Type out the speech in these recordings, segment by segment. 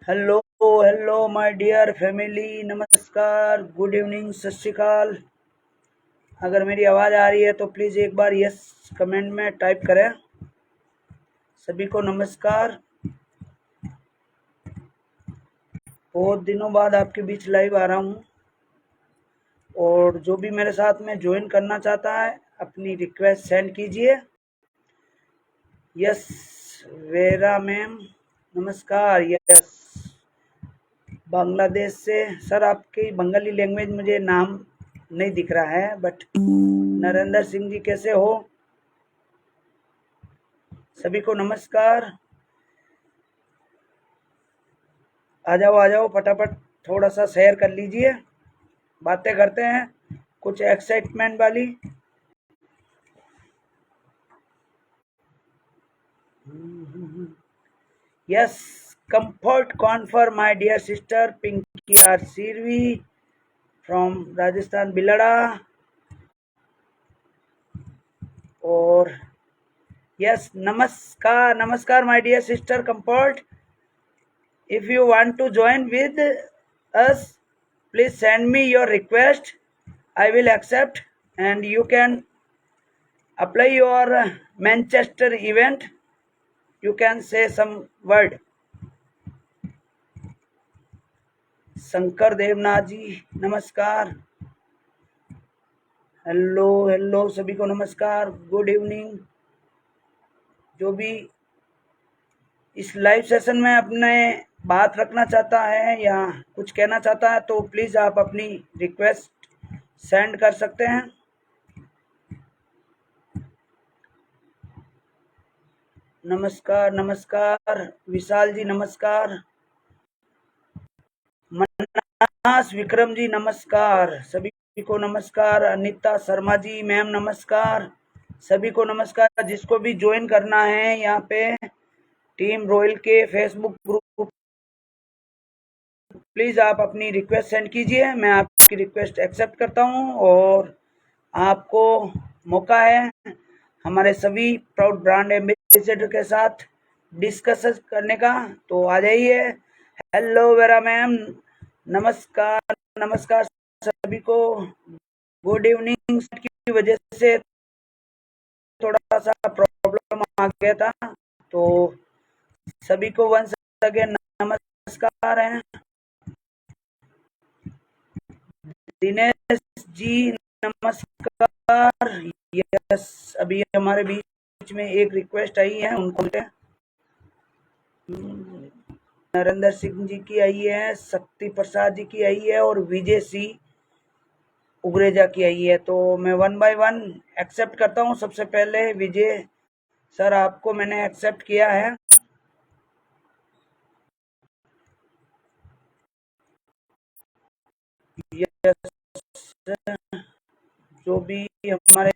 Hello hello my dear family, नमस्कार, good evening, सत श्री अकाल। अगर मेरी आवाज़ आ रही है तो प्लीज़ एक बार यस कमेंट में टाइप करें। सभी को नमस्कार। बहुत दिनों बाद आपके बीच लाइव आ रहा हूँ, और जो भी मेरे साथ में ज्वाइन करना चाहता है अपनी रिक्वेस्ट सेंड कीजिए। यस वेरा मैम नमस्कार। यस बांग्लादेश से। सर आपकी बंगाली लैंग्वेज मुझे नाम नहीं दिख रहा है, बट नरेंद्र सिंह जी कैसे हो? सभी को नमस्कार। आ जाओ फटाफट, थोड़ा सा शेयर कर लीजिए, बातें करते हैं कुछ एक्साइटमेंट वाली। Yes comfort confer my dear sister Pinky R Sirvi from Rajasthan Bilara. और यस नमस्कार नमस्कार my dear sister comfort. If you want to join with us, please send me your request. I will accept, and you can apply your Manchester event. You can say some word. Shankar Devnath ji नमस्कार। Hello hello सभी को नमस्कार, good evening. जो भी इस live session में अपने बात रखना चाहता है या कुछ कहना चाहता है तो प्लीज़ आप अपनी रिक्वेस्ट सेंड कर सकते हैं। नमस्कार नमस्कार विशाल जी नमस्कार। मन्नास विक्रम जी नमस्कार। सभी को नमस्कार। अनिता शर्मा जी मैम नमस्कार। सभी को नमस्कार। जिसको भी ज्वाइन करना है यहाँ पे टीम रॉयल के फेसबुक ग्रुप, प्लीज़ आप अपनी रिक्वेस्ट सेंड कीजिए। मैं आपकी रिक्वेस्ट एक्सेप्ट करता हूँ और आपको मौका है हमारे सभी प्राउड ब्रांड एम्बेसडर के साथ डिस्कस करने का। तो आ जाइए। हेलो वेरा मैम नमस्कार नमस्कार सभी को। Good evening. की वजह से थोड़ा सा प्रॉब्लम आ गया था, तो सभी को वंस अगेन नमस्कार है। दिनेश जी नमस्कार। यस अभी हमारे बीच में एक रिक्वेस्ट आई है, उनको नरेंद्र सिंह जी की आई है, शक्ति प्रसाद जी की आई है और विजय सिंह उग्रेजा की आई है। तो मैं वन बाय वन एक्सेप्ट करता हूँ। सबसे पहले विजय सर आपको मैंने एक्सेप्ट किया है। यस जो भी हमारे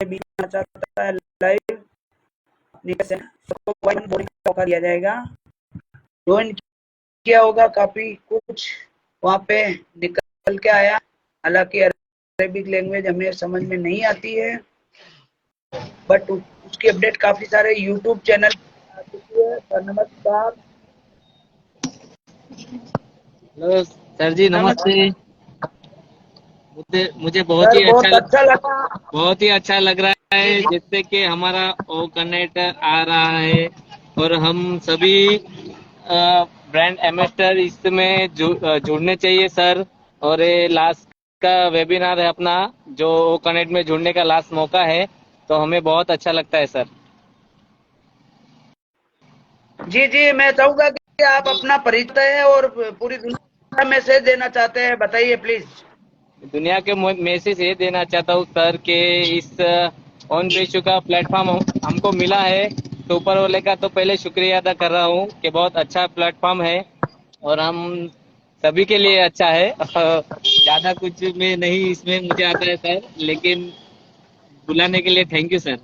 बीच में चाहता है लाइव सबको मौका दिया जाएगा। ज्वाइन किया होगा, काफी कुछ वहाँ पे निकल के आया। हालांकि अरेबिक लैंग्वेज हमें समझ में नहीं आती है, बट उसकी अपडेट काफी सारे यूट्यूब चैनल आ चुकी है। नमस्कार। हेलो सर जी नमस्ते। मुझे सर बहुत अच्छा लगा। बहुत ही अच्छा लग रहा है, जिससे कि हमारा ओ कनेक्ट आ रहा है और हम सभी ब्रांड एम्बेसडर इसमें जुड़ने चाहिए सर। और ये लास्ट का वेबिनार है अपना, जो ओ कनेक्ट में जुड़ने का लास्ट मौका है, तो हमें बहुत अच्छा लगता है सर। जी जी मैं चाहूंगा कि आप अपना परिचय और पूरी दुनिया में मैसेज देना चाहते हैं, बताइए प्लीज। दुनिया के मैसेज ये देना चाहता हूँ सर कि इस ऑन बेचू का प्लेटफॉर्म हमको मिला है, तो ऊपर वाले का तो पहले शुक्रिया अदा कर रहा हूँ कि बहुत अच्छा प्लेटफॉर्म है और हम सभी के लिए अच्छा है। ज्यादा कुछ में नहीं इसमें मुझे आता है सर, लेकिन बुलाने के लिए थैंक यू सर।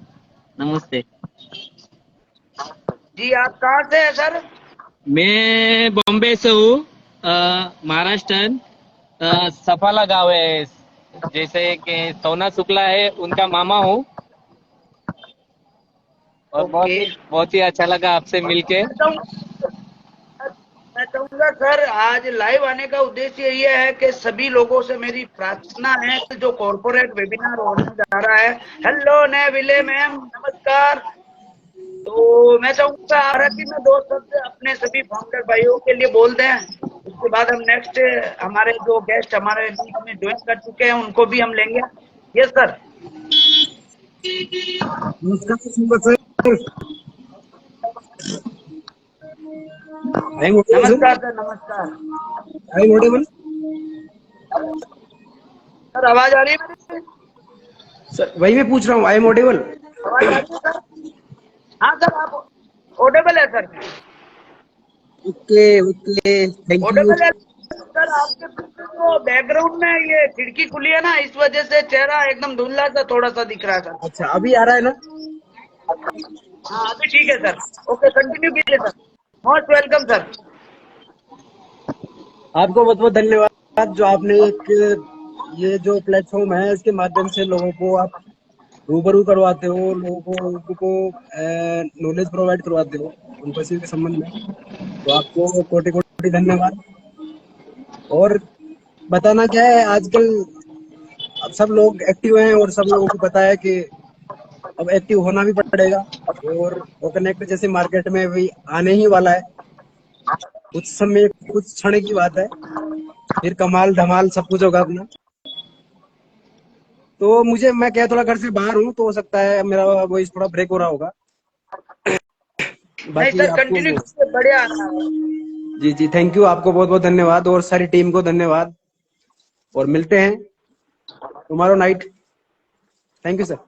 नमस्ते। जी आप कहाँ से हैं सर? मैं बॉम्बे से हूँ, महाराष्ट्र। सफाला गांव है, जैसे कि सोना शुक्ला है उनका मामा हूँ। और ओके। बहुत ही अच्छा लगा आपसे मिलके। मैं चाहूंगा सर, आज लाइव आने का उद्देश्य ये है कि सभी लोगों से मेरी प्रार्थना है कि जो कॉर्पोरेट वेबिनार होने जा रहा है। हेलो नए विले मैम, नमस्कार। तो मैं चाहूंगा आरती में दो शब्द अपने सभी फाउंडर भाइयों के लिए बोल दें। उसके बाद हम नेक्स्ट हमारे जो गेस्ट हमारे बीच में ज्वाइन कर चुके हैं उनको भी हम लेंगे। Yes sir. नमस्कार Shripat sir. I am audible sir. नमस्कार सर, नमस्कार आई एम ऑडिबल सर। आवाज आ रही है मेरी? सर, वही मैं पूछ रहा हूँ, आई एम ऑडिबल। आवाज आ रही है सर? हाँ सर, आप ऑडिबल है sir. Okay okay, thank you. Audible है सर। आपके पीछे जो बैकग्राउंड में ये खिड़की खुली है ना, इस वजह से चेहरा एकदम धुंधला सा थोड़ा सा दिख रहा है सर। अच्छा, अभी आ रहा है ना? हाँ अभी ठीक है सर। ओके, कंटिन्यू कीजिए सर। Most welcome sir. आपको बहुत बहुत धन्यवाद जो आपने एक ये जो प्लेटफॉर्म है इसके माध्यम से लोगों को आप रूबरू करवाते हो, लोगों को नॉलेज प्रोवाइड करवाते हो उनपसी के संबंध में। तो आपको कोटि कोटि धन्यवाद। और बताना क्या है, आजकल अब सब लोग एक्टिव हैं और सब लोगों को पता है कि अब एक्टिव होना भी पड़ेगा। और ओकनेक्ट जैसे मार्केट में भी आने ही वाला है, कुछ समय कुछ क्षण की बात है, फिर कमाल धमाल सब कुछ होगा अपना। तो मैं क्या थोड़ा घर से बाहर हूँ, तो हो सकता है मेरा वॉइस थोड़ा ब्रेक हो रहा होगा। नहीं बाकी सर, आपको कंटिन्यू कीजिए, बढ़िया आ रहा है। जी जी, थैंक यू, आपको बहुत बहुत धन्यवाद और सारी टीम को धन्यवाद। और मिलते हैं tomorrow night. Thank you sir.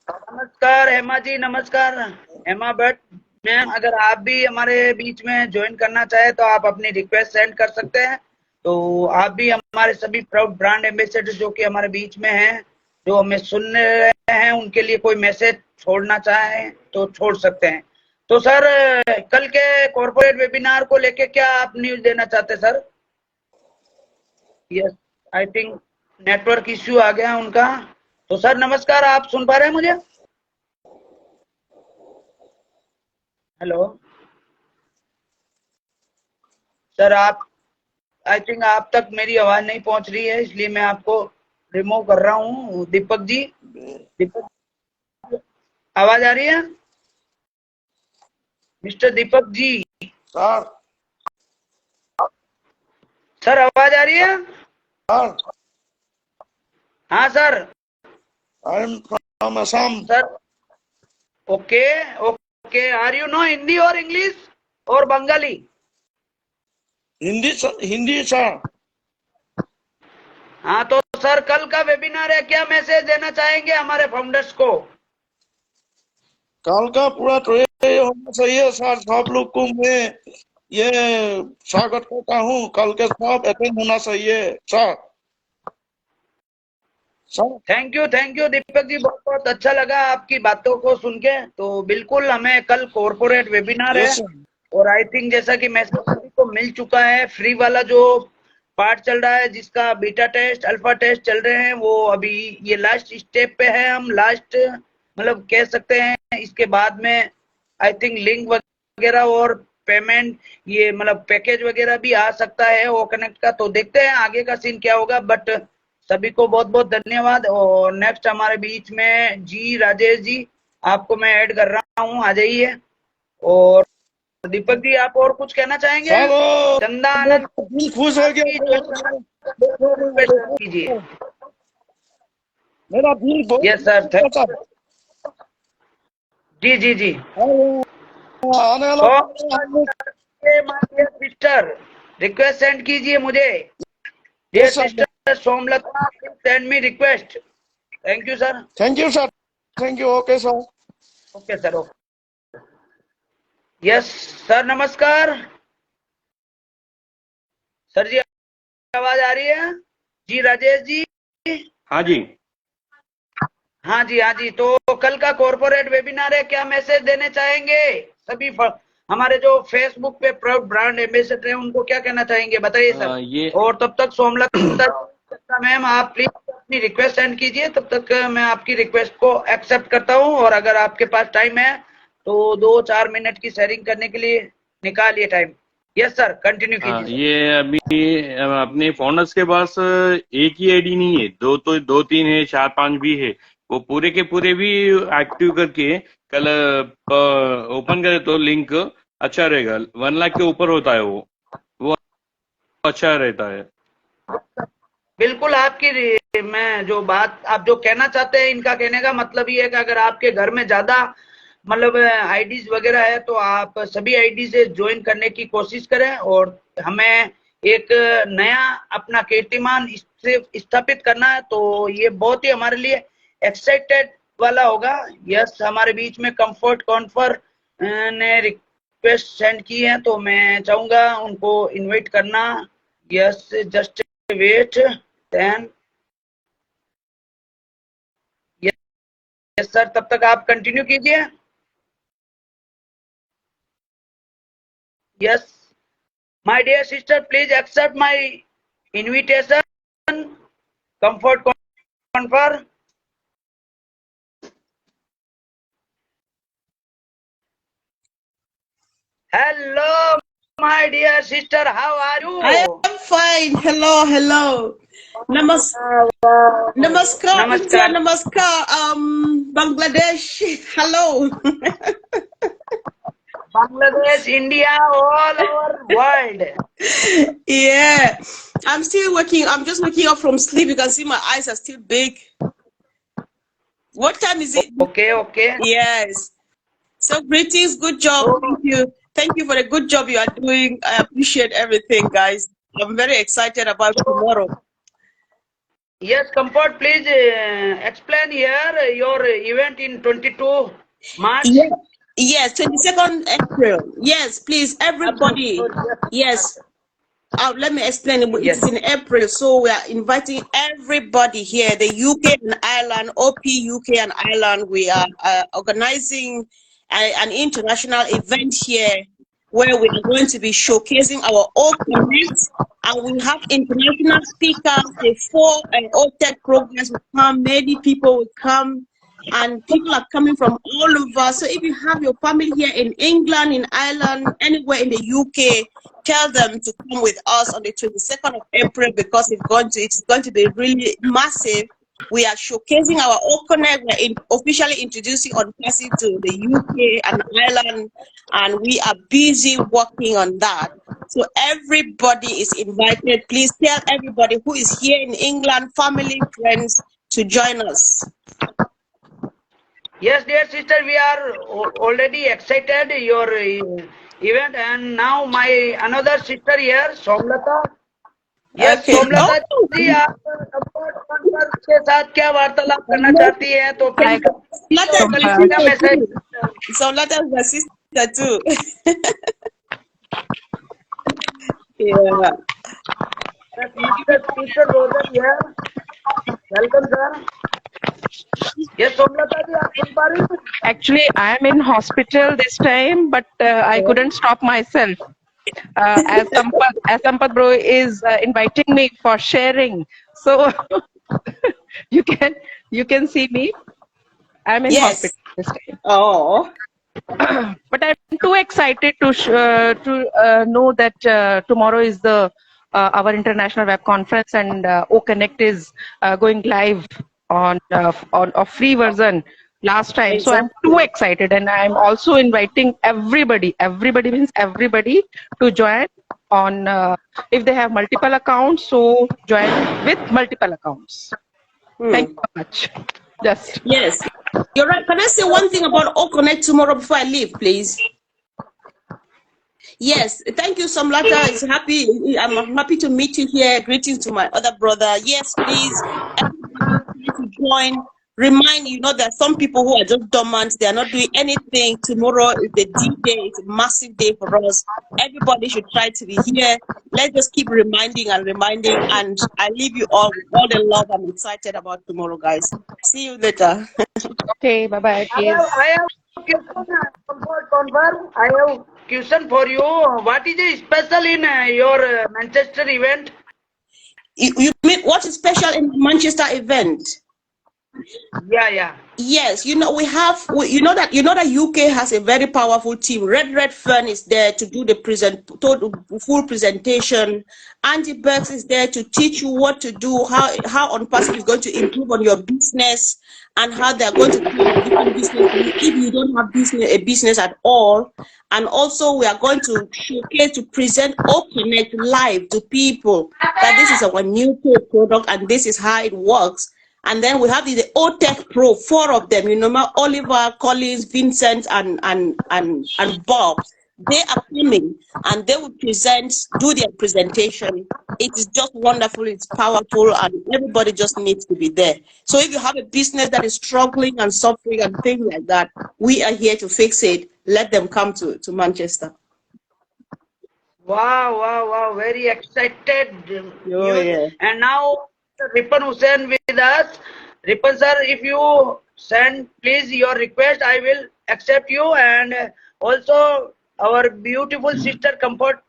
नमस्कार हेमा जी, नमस्कार हेमा भट्ट मैम। अगर आप भी हमारे बीच में ज्वाइन करना चाहे तो आप अपनी रिक्वेस्ट सेंड कर सकते हैं। तो आप भी हमारे सभी प्राउड ब्रांड एम्बेसडर जो कि हमारे बीच में हैं, जो हमें सुन रहे हैं, उनके लिए कोई मैसेज छोड़ना चाहें तो छोड़ सकते हैं। तो सर, कल के कॉर्पोरेट वेबिनार को लेके क्या आप न्यूज देना चाहते हैं sir? Yes, I think network issue आ गया उनका। तो सर नमस्कार, आप सुन पा रहे हैं मुझे? हेलो सर, आप आई थिंक आप तक मेरी आवाज नहीं पहुंच रही है, इसलिए मैं आपको रिमूव कर रहा हूँ। दीपक जी, दीपक, आवाज आ रही है? Mister Deepak ji, sir sir आवाज आ रही है? सर हाँ sir. I am from Assam. Sir okay okay, are you know Hindi और इंग्लिश और बंगाली? हिंदी सर। हाँ तो सर, कल का वेबिनार है, क्या मैसेज देना चाहेंगे हमारे फाउंडर्स को? कल का पूरा तो ये होना चाहिए सर, सब लोग को मैं ये स्वागत करता हूँ। कल के सब अटेंड होना चाहिए sir. Sir thank you Deepak ji, बहुत बहुत अच्छा लगा आपकी बातों को सुन के। तो बिल्कुल, हमें कल कॉर्पोरेट वेबिनार है। Yes sir. और आई थिंक जैसा कि मैसेज सभी को मिल चुका है, फ्री वाला जो पार्ट चल रहा है, जिसका बीटा टेस्ट अल्फा टेस्ट चल रहे हैं, वो अभी ये लास्ट स्टेप पे है। हम लास्ट मतलब कह सकते हैं, इसके बाद में आई थिंक लिंक वगैरह और पेमेंट, ये मतलब पैकेज वगैरह भी आ सकता है वो कनेक्ट का। तो देखते हैं आगे का सीन क्या होगा। बट सभी को बहुत बहुत धन्यवाद। और नेक्स्ट हमारे बीच में जी राजेश जी, आपको मैं ऐड कर रहा हूँ, आ जाइए। और दीपक जी, आप और कुछ कहना चाहेंगे? सर चंदा मेरा आनंद दिल खुश हो आपकी कीजिए। मेरा दिल यस सर, बहुत सर। जी जी जी। आने माय सिस्टर, रिक्वेस्ट सेंड कीजिए मुझे। Dear yes sir. Sister Somlata, send me request. Thank you sir. Thank you sir. Thank you. Okay sir. Okay sir, okay. Yes sir, नमस्कार सर जी, आवाज आ रही है? जी राजेश जी। हाँ जी। हाँ जी, हाँ जी। तो कल का कॉर्पोरेट वेबिनार है, क्या मैसेज देने चाहेंगे सभी हमारे जो फेसबुक पे प्राउड ब्रांड एम्बेसडर हैं, उनको क्या कहना चाहेंगे, बताइए सर। ये और तब तक सोमलता मैम, आप प्लीज अपनी रिक्वेस्ट सेंड कीजिए, तब तक मैं आपकी रिक्वेस्ट को एक्सेप्ट करता हूँ। और अगर आपके पास टाइम है तो 2-4 मिनट की शेयरिंग करने के लिए निकालिए टाइम। यस सर, कंटिन्यू हाँ, कीजिए। ये अभी अपने फोनर्स के पास एक ही आईडी नहीं है, दो तीन है, चार पांच भी है। वो पूरे के पूरे भी एक्टिव करके कल ओपन करे तो लिंक अच्छा रहेगा। 1 लाख के ऊपर होता है वो अच्छा रहता है। बिल्कुल आपकी मैं जो बात आप जो कहना चाहते हैं, इनका कहने का मतलब ये है कि अगर आपके घर में ज्यादा मतलब आईडीज वगैरह है तो आप सभी आईडी से ज्वाइन करने की कोशिश करें और हमें एक नया अपना कीर्तिमान स्थापित करना है। तो ये बहुत ही हमारे लिए एक्साइटेड वाला होगा। यस, हमारे बीच में कंफर्ट कॉन्फर ने रिक्वेस्ट सेंड की है, तो मैं चाहूंगा उनको इनवाइट करना। Yes, just wait then. Yes sir, तब तक आप कंटिन्यू कीजिए। Yes, my dear sister, please accept my invitation, Comfort Confer. Hello, my dear sister. How are you? I am fine. Hello, hello. Namaskar, Namaskar. India, namaskar. Bangladesh. Hello. Bangladesh, India, all over world. Yeah, I'm still waking. I'm just waking up from sleep. You can see my eyes are still big. What time is it? Okay, okay. Yes. So greetings. Good job. Thank you. Thank you for the good job you are doing. I appreciate everything, guys. I'm very excited about tomorrow. Yes, Comfort, please explain here your event in 22 March. Yeah. Yes, 22nd April. Yes, please, everybody. Yes. Let me explain. It Yes. is in April, so we are inviting everybody here, the UK and Ireland, OP UK and Ireland. We are organizing an international event here where we are going to be showcasing our old connect, and we have international speakers. The 4 OTEC programs will come, many people will come, and people are coming from all over. So if you have your family here in England, in Ireland, anywhere in the UK, tell them to come with us on the 22nd of April, because it's going to be really massive. We are showcasing our OConnect. We're officially introducing OnPassive to the UK and Ireland, and we are busy working on that. So everybody is invited. Please tell everybody who is here in England, family, friends, to join us. Yes, dear sister, we are already excited your event, and now my another sister here, Somlata. Yes, Okay. सोमलता Oh. जी, आप comfort confer के साथ क्या वार्तालाप करना चाहती हैं? तो please message. Somlata is my sister too. Yeah. Mr. Roger here. Welcome, sir. Yes, Somlata ji, आप सुन पा रही हैं? Actually, I am in hospital this time, but I couldn't stop myself. As Sampath bro is inviting me for sharing, so you can see me. I'm in hospital this time. Oh. But I'm too excited to know that tomorrow is the our international web conference, and OConnect is going live on a free version last time. Exactly. So I'm too excited, and I'm also inviting everybody. Everybody means everybody to join on if they have multiple accounts. So join with multiple accounts. Thank you so much. Just Yes. You're right. Can I say one thing about OConnect tomorrow before I leave, please? Yes, thank you, Somlata. I'm happy to meet you here. Greetings to my other brother. Yes, please, everybody to join. Remind you know that some people who are just dormant, they are not doing anything. Tomorrow is the D-Day. It's a massive day for us. Everybody should try to be here. Let's just keep reminding, and I leave you all with all the love. I'm excited about tomorrow, guys. See you later. okay. Bye bye. I have question for you. What is the special in your Manchester event? You mean what is special in the Manchester event? Yeah. Yes, you know you know that UK has a very powerful team. Red Fern is there to do the full presentation. Angie Burks is there to teach you what to do, how On Passive is going to improve on your business, and how they're going to create a different business for you if you don't have a business at all. And also we are going to showcase to present OConnect live to people that this is our new product and this is how it works. And then we have the OTech Pro, 4 of them, you know, Oliver, Collins, Vincent, and Bob. They are coming and they will do their presentation. It is just wonderful, it's powerful, and everybody just needs to be there. So if you have a business that is struggling and suffering and things like that, we are here to fix it. Let them come to Manchester. Wow. Very excited. Yeah. And now Ripan Hussain with us. Ripan sir, if you send please your request, I will accept you. And also our beautiful sister Comfort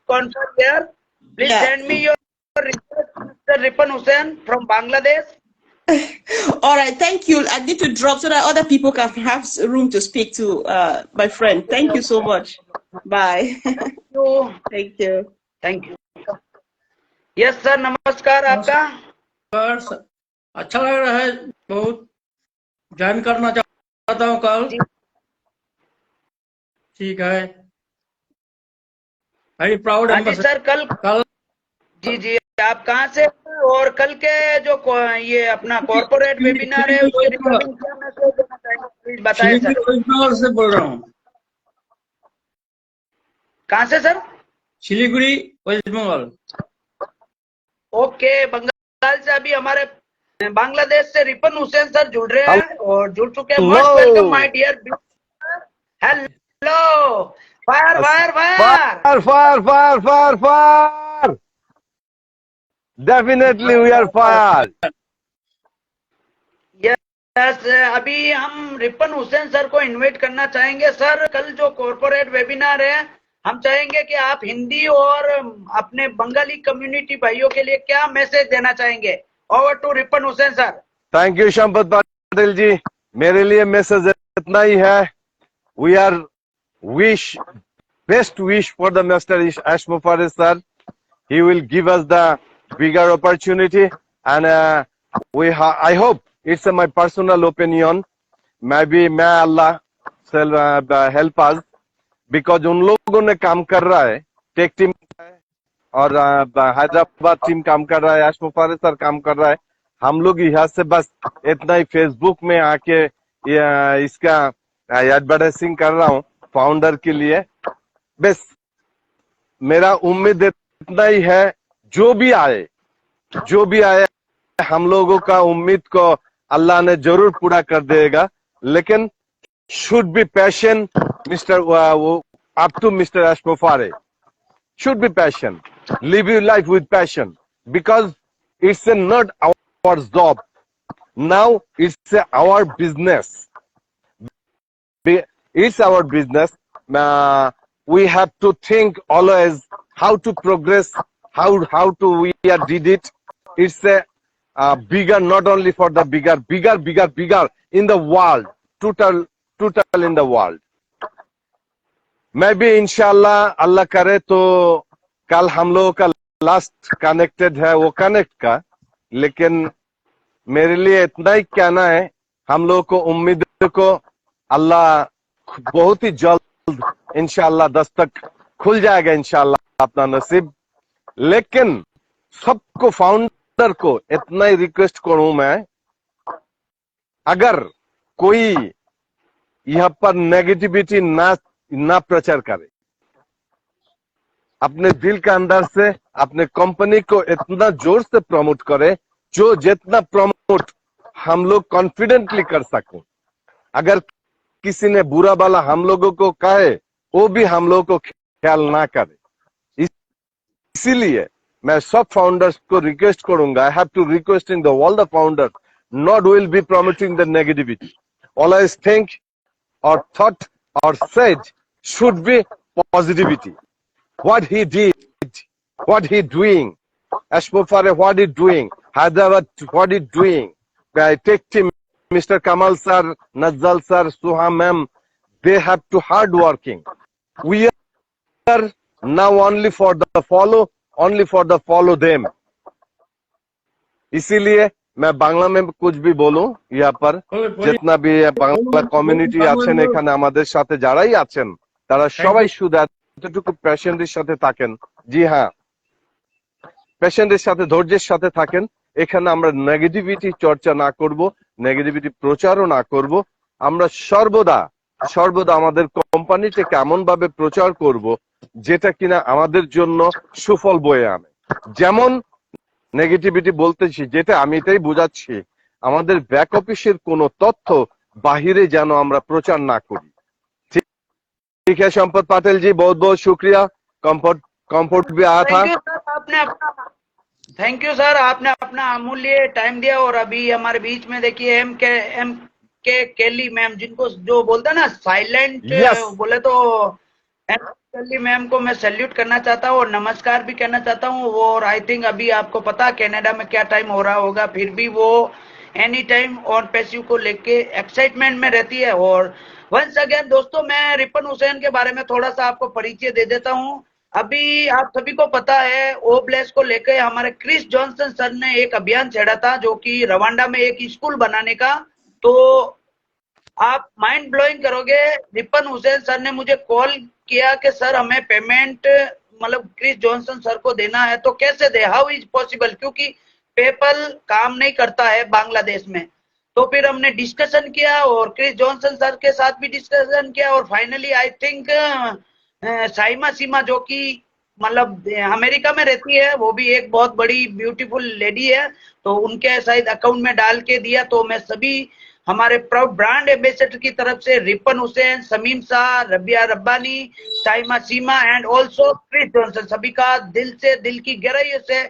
there. Please send me your request, Mr. Ripan Hussain from Bangladesh. All right, thank you. I need to drop so that other people can have room to speak to my friend. Thank you so much. Bye. Thank you. Thank you. Yes sir, नमस्कार आपका. अच्छा लग रहा है, बहुत join करना चाहता हूँ कल. ठीक है, वेरी प्राउड. सर कल जी आप कहाँ से और कल के जो ये अपना कॉर्पोरेट वेबिनार है उसके रिगार्डिंग क्या मैसेज देना चाहेंगे, प्लीज बताएं सर. वेस्ट बंगाल से बोल रहा हूँ. कहाँ से sir? Siliguri, West Bengal. Okay, Bengal से अभी हमारे बांग्लादेश से रिपन हुसैन सर जुड़ रहे हैं और जुड़ चुके हैं. Most welcome my dear. Hello. Fire. Definitely we are fired. Yes, अभी हम रिपन हुसैन सर को इनवाइट करना चाहेंगे. सर कल जो कॉर्पोरेट वेबिनार है, हम चाहेंगे कि आप हिंदी और अपने बंगाली कम्युनिटी भाइयों के लिए क्या मैसेज देना चाहेंगे. Over to Ripan Hussain sir. Thank you Sampat Patil ji. मेरे लिए मैसेज इतना ही है. We are best wish for the Mr. Ashmo Faris sir. He will give us the bigger opportunity and I hope, it's my personal opinion, maybe may Allah help us, because उन लोगों ने काम कर रहा है, टेक टीम और Hyderabad team काम कर रहा है, आशमो फारिस सर काम कर रहा है. हम लोग यहाँ से बस इतना ही फेसबुक में आके इसका एडवर्टाइजिंग कर रहा हूँ फाउंडर के लिए. बस मेरा उम्मीद इतना ही है, जो भी आए हम लोगों का उम्मीद को अल्लाह ने जरूर पूरा कर देगा. लेकिन should be patient, up to Mr. Ashmo Faris. Should be patient. Live your life with passion, because it's not our job. Now it's our business. It's our business. We have to think always how to progress, how to we did it. It's a bigger, not only for the bigger in the world, total in the world. Maybe इंशाल्लाह अल्लाह करे तो कल हम लोगों का last connected है वो connect का. लेकिन मेरे लिए इतना ही कहना है, हम लोगों को उम्मीद को अल्लाह बहुत ही जल्द इंशाल्लाह दस्तक खुल जाएगा इंशाल्लाह अपना नसीब. लेकिन सबको फाउंडर को इतना ही रिक्वेस्ट करूं मैं, अगर कोई यहाँ पर नेगेटिविटी ना प्रचार करे, अपने दिल के अंदर से अपने कंपनी को इतना जोर से प्रमोट करे जो जितना प्रमोट हम लोग कॉन्फिडेंटली कर सकें. अगर किसी ने बुरा वाला हम लोगों को कहे, वो भी हम लोगों को ख्याल ना करे. इसीलिए मैं सब फाउंडर्स को रिक्वेस्ट करूंगा, I have to requesting the all the founders, not will be promoting the negativity. Always think or thought or said should be positivity. What he did, what he doing, Ashmo Faris what he doing, Hyderabad what he doing, Tech Team Mr. Kamal sir, Nazal sir, Suha ma'am, they have to hard working. We are now only for the follow them. इसीलिए मैं বাংলা में कुछ भी বলুं यहाँ पर जितना भी Bangla community আছেন এখানে আমাদের সাথে যারাই আছেন তারা সবাই শুধু এতটুকু পেশেন্টের সাথে থাকেন। জি হ্যাঁ, পেশেন্টের সাথে ধৈর্যের সাথে থাকেন। এখানে আমরা নেগেটিভিটি চর্চা না করব, নেগেটিভিটি প্রচারও না করব। আমরা সর্বদা আমাদের কোম্পানিটাকে এমন ভাবে প্রচার করব যেটা কিনা আমাদের জন্য সুফল বয়ে আনে। যেমন নেগেটিভিটি বলতেছি যেটা আমি এটাই বোঝাচ্ছি, আমাদের ব্যাক অফিসের কোনো তথ্য বাহিরে যেন আমরা প্রচার না করি। ठीक है संपत पाटिल जी, बहुत बहुत शुक्रिया। कंफर्ट भी आया था। थैंक यू सर, आपने अपना अमूल्य टाइम दिया। और अभी हमारे बीच में देखिए एम के केली मैम, जिनको जो बोलते हैं ना साइलेंट, बोले तो एम केली मैम को मैं सैल्यूट करना चाहता हूँ और नमस्कार भी कहना चाहता हूँ। और आई थिंक अभी आपको पता कनाडा में क्या टाइम हो रहा होगा, फिर भी वो एनी टाइम ऑन पैसिव को लेके एक्साइटमेंट में रहती है। और वंस अगेन दोस्तों, मैं रिपन हुसैन के बारे में थोड़ा सा आपको परिचय दे देता हूँ। अभी आप सभी को पता है ओब्लेस को लेकर हमारे क्रिस जॉनसन सर ने एक अभियान छेड़ा था, जो कि रवांडा में एक स्कूल बनाने का। तो आप माइंड ब्लोइंग करोगे, रिपन हुसैन सर ने मुझे कॉल किया कि सर हमें पेमेंट मतलब क्रिस जॉनसन सर को देना है, तो कैसे दे, हाउ इज पॉसिबल, क्योंकि पेपल काम नहीं करता है बांग्लादेश में। तो फिर हमने डिस्कशन किया और क्रिस जॉनसन सर के साथ भी डिस्कशन किया और फाइनली आई थिंक साइमा सीमा, जो कि मतलब अमेरिका में रहती है, वो भी एक बहुत बड़ी ब्यूटीफुल लेडी है, तो उनके शायद अकाउंट में डाल के दिया। तो मैं सभी हमारे प्राउड ब्रांड एम्बेसडर की तरफ से Ripan Hussain, Samim Shah, Rabia Rabbani, Saima Seema and also Chris Johnson, सभी का दिल की गहराई से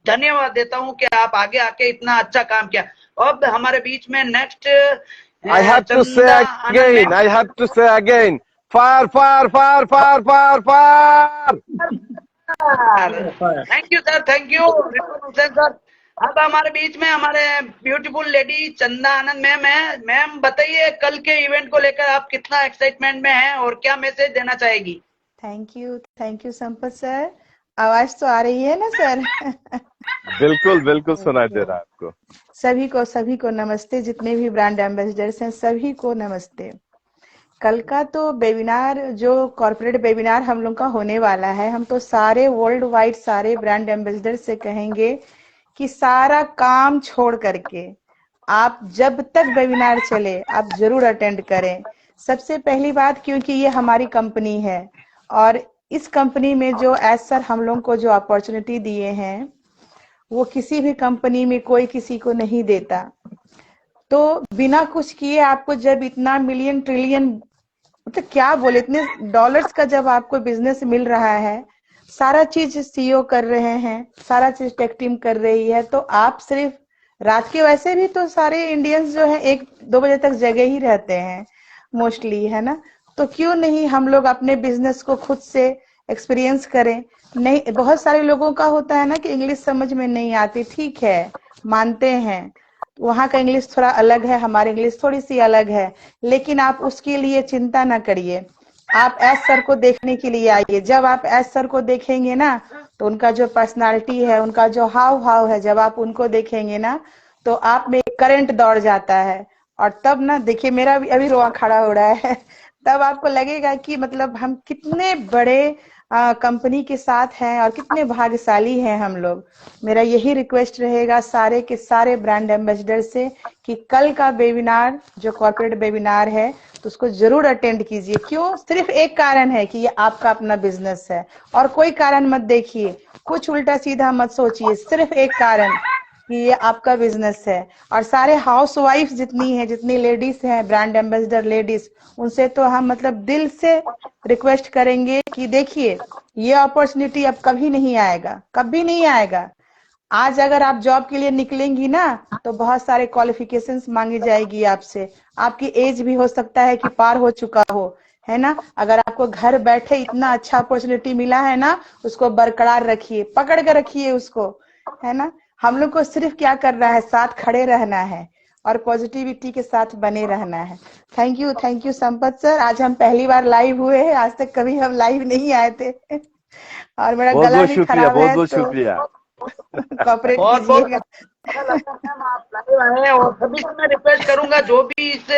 धन्यवाद देता हूं कि आप आगे आके इतना अच्छा काम किया। अब हमारे बीच में next I have to say again, far. Thank you sir, thank you Ripon Hussain sir. अब हमारे बीच में हमारे ब्यूटीफुल लेडी चंदा आनंद मैम है। मैम बताइए कल के इवेंट को लेकर आप कितना एक्साइटमेंट में हैं और क्या मैसेज देना चाहेगी? Thank you Sampat sir. आवाज तो आ रही है ना सर? बिल्कुल सुनाई दे रहा है आपको। सभी को नमस्ते, जितने भी ब्रांड एम्बेसडर्स हैं सभी को नमस्ते। कल का तो वेबिनार, जो कॉर्पोरेट वेबिनार हम लोग का होने वाला है, हम तो सारे वर्ल्ड वाइड सारे ब्रांड एम्बेसडर से कहेंगे कि सारा काम छोड़ करके आप जब तक वेबिनार चले आप जरूर अटेंड करें। सबसे पहली बात, क्योंकि ये हमारी कंपनी है और इस कंपनी में जो एज सर हम लोग को जो अपॉर्चुनिटी दिए हैं वो किसी भी कंपनी में कोई किसी को नहीं देता। तो बिना कुछ किए आपको जब इतना मिलियन ट्रिलियन, मतलब क्या बोले, इतने डॉलर्स का जब आपको बिजनेस मिल रहा है, सारा चीज सीईओ कर रहे हैं, सारा चीज टेक टीम कर रही है, तो आप सिर्फ रात के, वैसे भी तो सारे इंडियंस जो है 1-2 बजे तक जगे ही रहते हैं मोस्टली, है ना। तो क्यों नहीं हम लोग अपने बिजनेस को खुद से एक्सपीरियंस करें। नहीं, बहुत सारे लोगों का होता है ना कि इंग्लिश समझ में नहीं आती, ठीक है मानते हैं, वहाँ का इंग्लिश थोड़ा अलग है, हमारी इंग्लिश थोड़ी सी अलग है, लेकिन आप उसके लिए चिंता ना करिए। आप एस सर को देखने के लिए आइए। जब आप एस सर को देखेंगे ना तो उनका जो पर्सनालिटी है, उनका जो हाव भाव है, जब आप उनको देखेंगे ना तो आप में करंट दौड़ जाता है। और तब ना देखिए, मेरा भी अभी रोआ खड़ा हो रहा है तब आपको लगेगा कि मतलब हम कितने बड़े कंपनी के साथ हैं और कितने भाग्यशाली हैं हम लोग। मेरा यही रिक्वेस्ट रहेगा सारे के सारे ब्रांड एम्बेसडर से कि कल का वेबिनार जो कॉर्पोरेट वेबिनार है तो उसको जरूर अटेंड कीजिए। क्यों? सिर्फ एक कारण है कि ये आपका अपना बिजनेस है, और कोई कारण मत देखिए, कुछ उल्टा सीधा मत सोचिए, सिर्फ एक कारण कि ये आपका बिजनेस है। और सारे हाउस वाइफ जितनी है, जितनी लेडीज हैं ब्रांड एम्बेसडर लेडीज, उनसे तो हम मतलब दिल से रिक्वेस्ट करेंगे कि देखिए ये अपॉर्चुनिटी अब कभी नहीं आएगा, कभी नहीं आएगा। आज अगर आप जॉब के लिए निकलेंगी ना तो बहुत सारे क्वालिफिकेशंस मांगी जाएगी आपसे, आपकी एज भी हो सकता है कि पार हो चुका हो, है ना। अगर आपको घर बैठे इतना अच्छा अपॉर्चुनिटी मिला है ना, उसको बरकरार रखिए, पकड़ कर रखिए उसको, है ना। हम लोग को सिर्फ क्या करना है, साथ खड़े रहना है। और पॉजिटिविटी के साथ बने रहना है। Thank you Sampat sir. आज हम पहली बार लाइव हुए हैं, आज तक कभी हम लाइव नहीं आए थे और मेरा बहुत गला बहुत भी शुक्रिया, खराब बहुत है, बहुत तो शुक्रिया। कॉपरेट बहुत बहुत कीजिएगा। अच्छा लगा मैम आप लाइव आए, और सभी को मैं रिक्वेस्ट करूंगा जो भी इस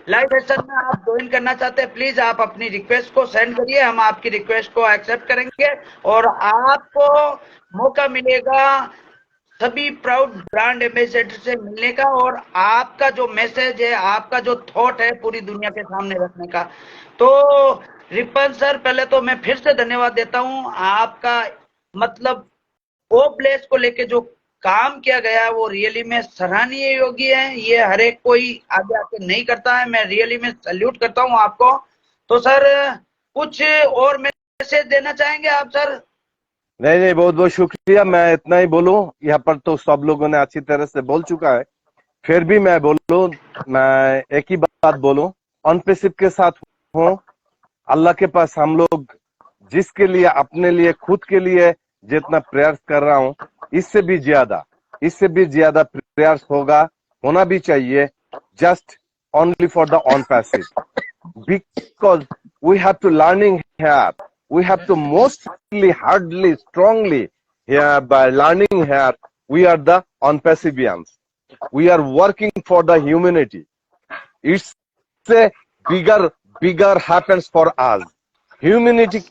लाइव सेशन में आप ज्वाइन करना चाहते हैं, प्लीज आप अपनी रिक्वेस्ट को सेंड करिए, हम आपकी रिक्वेस्ट को एक्सेप्ट करेंगे और आपको मौका मिलेगा सभी प्राउड ब्रांड एम्बेसडर से मिलने का और आपका जो मैसेज है, आपका जो थॉट है पूरी दुनिया के सामने रखने का। तो रिपन सर, पहले तो मैं फिर से धन्यवाद देता हूं आपका, मतलब ओ प्लेस को लेके जो काम किया गया है वो रियली में सराहनीय योग्य है। ये हर एक कोई आगे आके नहीं करता है, मैं रियली में सैल्यूट करता हूं आपको। तो सर कुछ और मैसेज देना चाहेंगे आप सर? नहीं, बहुत बहुत शुक्रिया। मैं इतना ही बोलूं, यहाँ पर तो सब लोगों ने अच्छी तरह से बोल चुका है, फिर भी मैं बोलूं, मैं एक ही बात बोलूं, अनपेसिव के साथ हूं। अल्लाह के पास हम लोग जिसके लिए, अपने लिए, खुद के लिए जितना प्रयास कर रहा हूं, इससे भी ज्यादा प्रयास होना भी चाहिए, just only for the OnPassive, because we have to learning here. We have to mostly, hardly, strongly here by learning here. We are the unpassivians. We are working for the humanity. It's a bigger happens for us. Humanity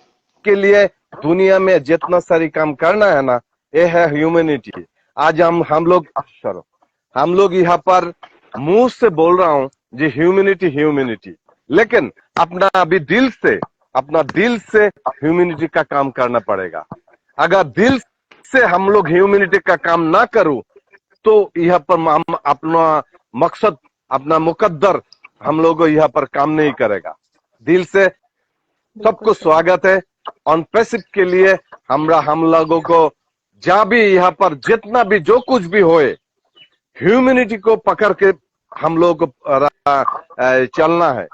के लिए दुनिया में जितना सारी काम करना है ना, ये है ह्यूमैनिटी। आज हम लोग यहाँ पर मुंह से बोल रहा हूँ जी ह्यूमैनिटी, लेकिन अपना दिल से ह्यूमैनिटी का काम करना पड़ेगा। अगर दिल से हम लोग ह्यूमैनिटी का काम ना करूं तो यहाँ पर हम अपना मकसद, अपना मुकद्दर हम लोग यहाँ पर काम नहीं करेगा। दिल से सबको स्वागत है। अनपेसिव के लिए हम लोगों को जहाँ भी यहाँ पर जितना भी जो कुछ भी होए, ह्यूमैनिटी को पकड़ के हम लोग को चलना है।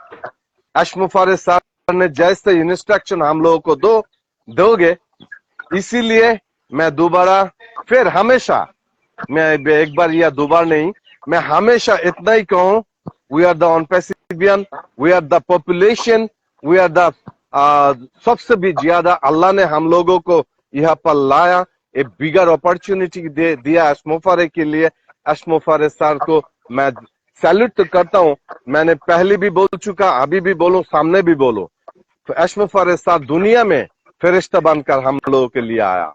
एशमुफारे सर ने जैसे इंस्ट्रक्शन हम लोगों को दोगे, इसीलिए मैं दोबारा फिर हमेशा, मैं एक बार या दो बार नहीं, मैं हमेशा इतना ही कहूं, we are the OnPassivian, we are the population, we are the सबसे भी ज्यादा अल्लाह ने हम लोगों को यहाँ पर लाया, एक बिगर अपॉर्चुनिटी दिया एशमुफारे के लिए। एशमुफारे सर को मैं सैल्यूट तो करता हूँ, मैंने पहले भी बोल चुका, अभी भी बोलूं, सामने भी बोलूं, तो एशमुफारे सर दुनिया में फरिश्ता बनकर हम लोगों के लिए आया।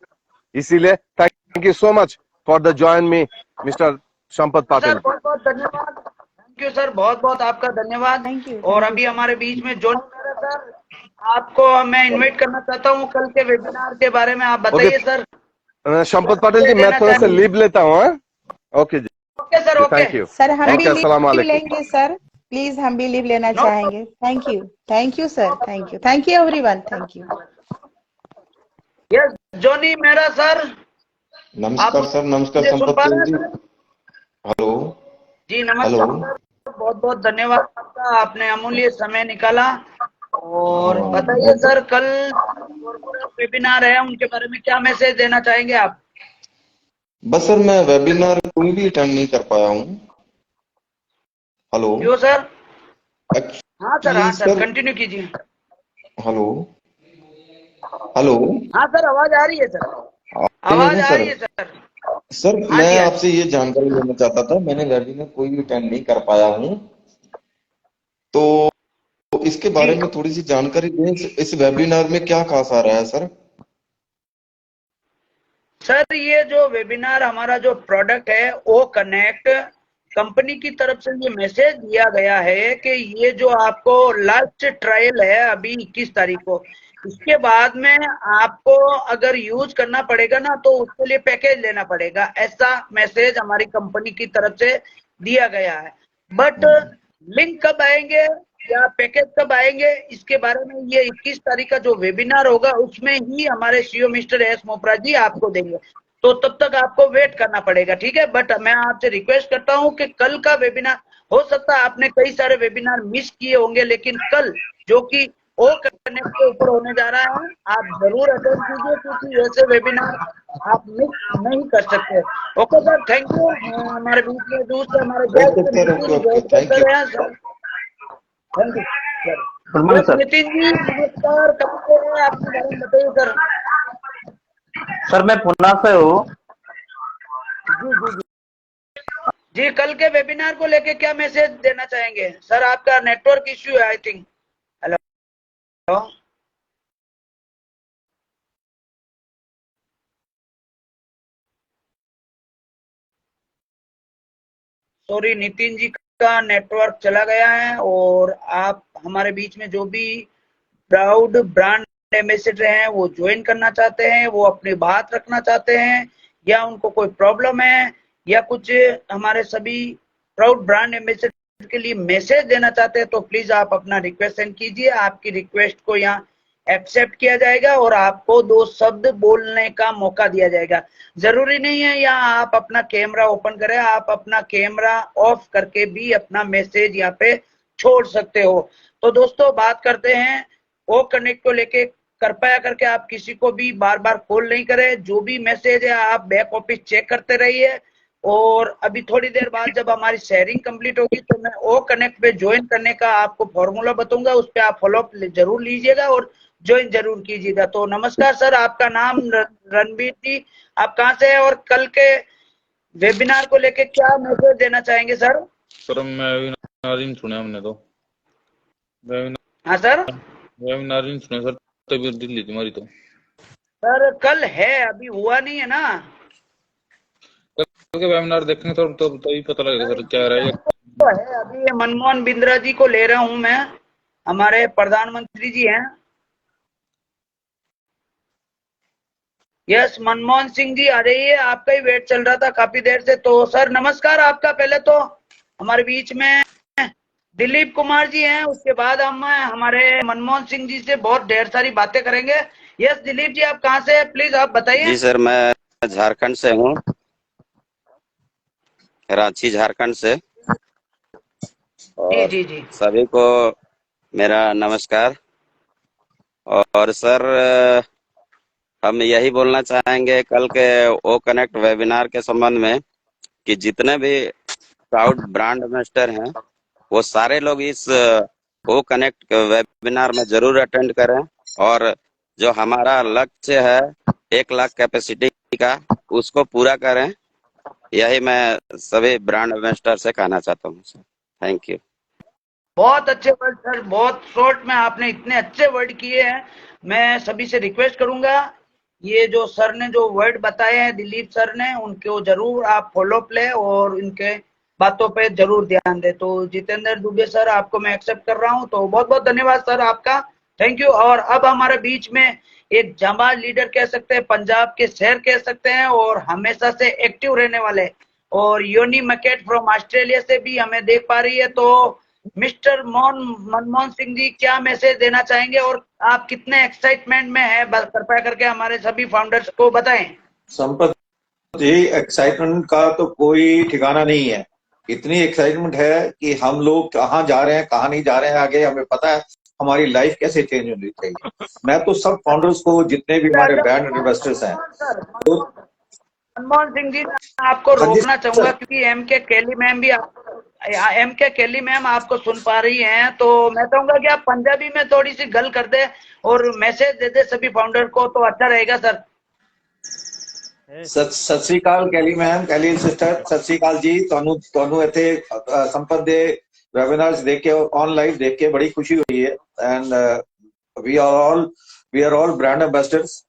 इसीलिए thank you so much for the join me mister Sampat Patil. Sir बहुत बहुत धन्यवाद, थैंक यू सर, बहुत बहुत आपका धन्यवाद। और अभी हमारे बीच में ज्वाइन कर रहे सर, आपको मैं इनवाइट करना चाहता हूँ कल के वेबिनार के बारे में आप बताइए सर। संपत पाटिल जी, मैं थोड़ा सा लीव लेता हूँ। ओके जी, okay sir, okay thank you. Sir हम भी अस्सलाम लीव वालेकुम। लेंगे सर, प्लीज हम भी लीव लेना चाहेंगे। Thank you sir, thank you everyone, thank you. Yes Johnny मेरा सर। नमस्कार सर, नमस्कार संपत जी। हेलो जी नमस्कार सर, बहुत बहुत धन्यवाद आपका, आपने अमूल्य समय निकाला। और बताइए सर, कल वेबिनार है, उनके बारे में क्या मैसेज देना चाहेंगे आप? बस सर, मैं वेबिनार कोई भी अटेंड नहीं कर पाया हूँ। हेलो क्यों सर? हाँ सर, सर कंटिन्यू कीजिए। हेलो हाँ सर, आवाज आ रही है सर, आवाज आ रही है सर। सर मैं आपसे ये जानकारी लेना चाहता था, मैंने वेबिनार कोई भी अटेंड नहीं कर पाया हूँ, तो इसके बारे में थोड़ी सी जानकारी दें। इस वेबिनार में क्या खास आ रहा है सर? सर ये जो वेबिनार हमारा जो प्रोडक्ट है ओ कनेक्ट कंपनी की तरफ से ये मैसेज दिया गया है कि ये जो आपको लास्ट ट्रायल है अभी 21 तारीख को, इसके बाद में आपको अगर यूज करना पड़ेगा ना तो उसके लिए पैकेज लेना पड़ेगा, ऐसा मैसेज हमारी कंपनी की तरफ से दिया गया है। बट लिंक कब आएंगे या पैकेज कब आएंगे, इसके बारे में ये 21 तारीख का जो वेबिनार होगा उसमें ही हमारे सीईओ मिस्टर एस मोपरा जी आपको देंगे, तो तब तक आपको वेट करना पड़ेगा, ठीक है। बट मैं आपसे रिक्वेस्ट करता हूं कि कल का वेबिनार, हो सकता है आपने कई सारे वेबिनार मिस किए होंगे, लेकिन कल जो कि ओ कनेक्ट के ऊपर होने जा रहा है, आप जरूर अटेंड कीजिए क्योंकि ऐसे वेबिनार आप मिस नहीं कर सकते। Okay sir, thank you. हमारे बीच में दूसरे हमारे okay sir, okay, thank you. Thank you sir. Nitin ji नमस्कार, कब से हैं आपके बारे में बताइए सर। सर मैं पुणे से हूँ। जी जी जी जी, कल के वेबिनार को लेके क्या मैसेज देना चाहेंगे सर? आपका नेटवर्क इश्यू है I think. Hello, sorry Nitin ji का नेटवर्क चला गया है। और आप हमारे बीच में जो भी प्राउड ब्रांड एम्बेसडर हैं वो ज्वाइन करना चाहते हैं, वो अपनी बात रखना चाहते हैं या उनको कोई प्रॉब्लम है या कुछ हमारे सभी प्राउड ब्रांड एम्बेसडर के लिए मैसेज देना चाहते हैं तो प्लीज आप अपना रिक्वेस्ट सेंड कीजिए। आपकी रिक्वेस्ट को यहाँ एक्सेप्ट किया जाएगा और आपको 2 शब्द बोलने का मौका दिया जाएगा। जरूरी नहीं है यहाँ आप अपना कैमरा ओपन करें, आप अपना कैमरा ऑफ करके भी अपना मैसेज यहाँ पे छोड़ सकते हो। तो दोस्तों बात करते हैं ओ कनेक्ट को लेके। कृपया करके आप किसी को भी बार बार कॉल नहीं करें, जो भी मैसेज है आप बैक ऑफिस चेक करते रहिए। और अभी थोड़ी देर बाद जब हमारी शेयरिंग कंप्लीट होगी तो मैं ओ कनेक्ट पे ज्वाइन करने का आपको फॉर्मूला बताऊंगा, उस पर आप फॉलोअप जरूर लीजिएगा और ज्वाइन जरूर कीजिएगा। तो नमस्कार सर, आपका नाम? रणबीर जी, आप कहाँ से हैं और कल के वेबिनार को लेके क्या मैसेज देना चाहेंगे सर? सर मैं वेबिनार ही नहीं सुना हमने तो। हाँ सर, वेबिनार ही नहीं सुना सर, तबीयत ढीली थी हमारी तो। सर कल है, अभी हुआ नहीं है ना। कल के वेबिनार देखेंगे तो ही पता लगेगा सर क्या रहेगा। तो है, अभी मनमोहन बिंद्रा जी को ले रहा हूं मैं, हमारे प्रधानमंत्री जी हैं। यस, मनमोहन सिंह जी आ जाइए, आपका ही वेट चल रहा था काफी देर से। तो सर नमस्कार आपका। पहले तो हमारे बीच में दिलीप कुमार जी हैं, उसके बाद हम हमारे मनमोहन सिंह जी से बहुत ढेर सारी बातें करेंगे। यस दिलीप जी, आप कहाँ से हैं प्लीज आप बताइए। जी सर, मैं झारखंड से हूँ, रांची झारखंड से। और जी जी सभी को मेरा नमस्कार। और सर हम यही बोलना चाहेंगे कल के ओ कनेक्ट वेबिनार के संबंध में कि जितने भी प्राउड ब्रांड एम्बेसडर हैं वो सारे लोग इस ओ कनेक्ट वेबिनार में जरूर अटेंड करें और जो हमारा लक्ष्य है 1 लाख कैपेसिटी का उसको पूरा करें। यही मैं सभी ब्रांड एम्बेसडर से कहना चाहता हूँ सर। Thank you. बहुत अच्छे वर्ड सर, बहुत शॉर्ट में आपने इतने अच्छे वर्ड किए हैं। मैं सभी से रिक्वेस्ट करूंगा ये जो सर ने जो वर्ड बताए हैं दिलीप सर ने, उनको जरूर आप फॉलोअप ले और इनके बातों पे जरूर ध्यान दे। तो जितेंद्र दुबे सर, आपको मैं एक्सेप्ट कर रहा हूं, तो बहुत बहुत धन्यवाद सर आपका, थैंक यू। और अब हमारे बीच में एक जांबाज लीडर कह सकते हैं, पंजाब के शेर कह सकते हैं और हमेशा से एक्टिव रहने वाले, और योनी मैकेट फ्रॉम ऑस्ट्रेलिया से भी हमें देख पा रही है। तो मिस्टर मनमोहन सिंह जी क्या मैसेज देना चाहेंगे और आप कितने एक्साइटमेंट में हैं, कृपया करके हमारे सभी फाउंडर्स को बताएं। संपत जी, एक्साइटमेंट का तो कोई ठिकाना नहीं है। इतनी एक्साइटमेंट है कि हम लोग कहाँ जा रहे हैं कहाँ नहीं जा रहे हैं आगे हमें पता है, हमारी लाइफ कैसे चेंज होनी चाहिए। मैं तो सब फाउंडर्स को, जितने भी हमारे ब्रांड इन्वेस्टर्स हैं, तो मनमोहन सिंह जी आपको रोकना चाहूंगा क्योंकि एम के केली मैम आपको सुन पा रही हैं, तो मैं चाहूंगा कि आप पंजाबी में थोड़ी सी गल कर दे और मैसेज दे दे सभी फाउंडर को, तो अच्छा रहेगा सर। सत श्री अकाल कैली मैम, कैली सिस्टर, सत श्री अकाल जी। ਤੁਹਾਨੂੰ ਇੱਥੇ ਸੰਪਤ ਦੇ ਵੈਬਿਨਾਰਸ ਦੇਖ ਕੇ ਔਨ ਲਾਈਵ ਦੇਖ ਕੇ ਬੜੀ ਖੁਸ਼ੀ ਹੋਈ ਹੈ। And we are all brand ambassadors.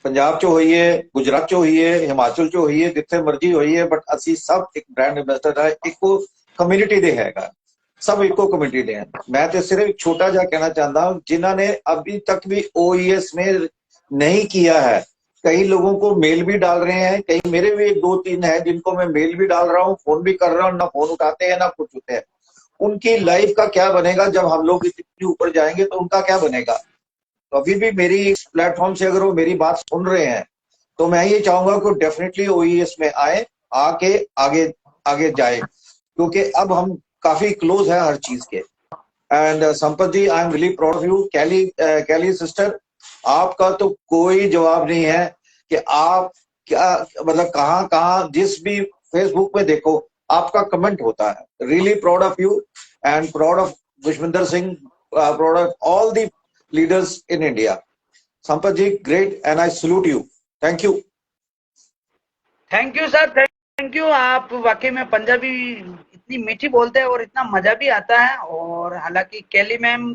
Punjab ਚ ਹੋਈਏ, ਗੁਜਰਾਤ ਚ ਹੋਈਏ, ਹਿਮਾਚਲ ਚ ਹੋਈਏ, ਜਿੱਥੇ ਮਰਜ਼ੀ ਹੋਈਏ, ਬਟ ਅਸੀਂ ਸਭ ਇੱਕ ਬ੍ਰਾਂਡ ਐਂਬੈਸਡਰ ਹੈ, ਇੱਕੋ ਕਮਿਊਨਿਟੀ ਦੇ ਹੈਗਾ, सब इको कम्युनिटी ਦੇ हैं। मैं तो सिर्फ एक छोटा जा कहना चाहता हूँ जिन्होंने अभी तक भी OES में नहीं किया है, कई लोगों को मेल भी डाल रहे हैं, कई मेरे भी 2-3 है जिनको मैं मेल भी डाल रहा हूँ, फोन भी कर रहा हूँ, ना फोन उठाते हैं ना कुछ होते हैं। उनकी लाइफ का क्या बनेगा जब हम लोग इतनी ऊपर जाएंगे, तो उनका क्या बनेगा। तो अभी भी मेरी प्लेटफॉर्म से अगर वो मेरी बात सुन रहे हैं तो मैं ये चाहूंगा कि डेफिनेटली OES में आए, आके आगे जाए, क्योंकि अब हम काफी क्लोज है हर चीज के। And Sampat ji, I am really proud of you. Kelly sister, आपका तो कोई जवाब नहीं है कि आप क्या, मतलब कहाँ कहाँ जिस भी फेसबुक में देखो आपका कमेंट होता है। Really proud of you and proud of Vishwendra Singh, proud of all the leaders in India. Sampat ji, great, and I salute you. Thank you. Thank you sir, thank you. आप वाकई में पंजाबी इतनी मीठी बोलते हैं और इतना मजा भी आता है। और हालांकि कैली मैम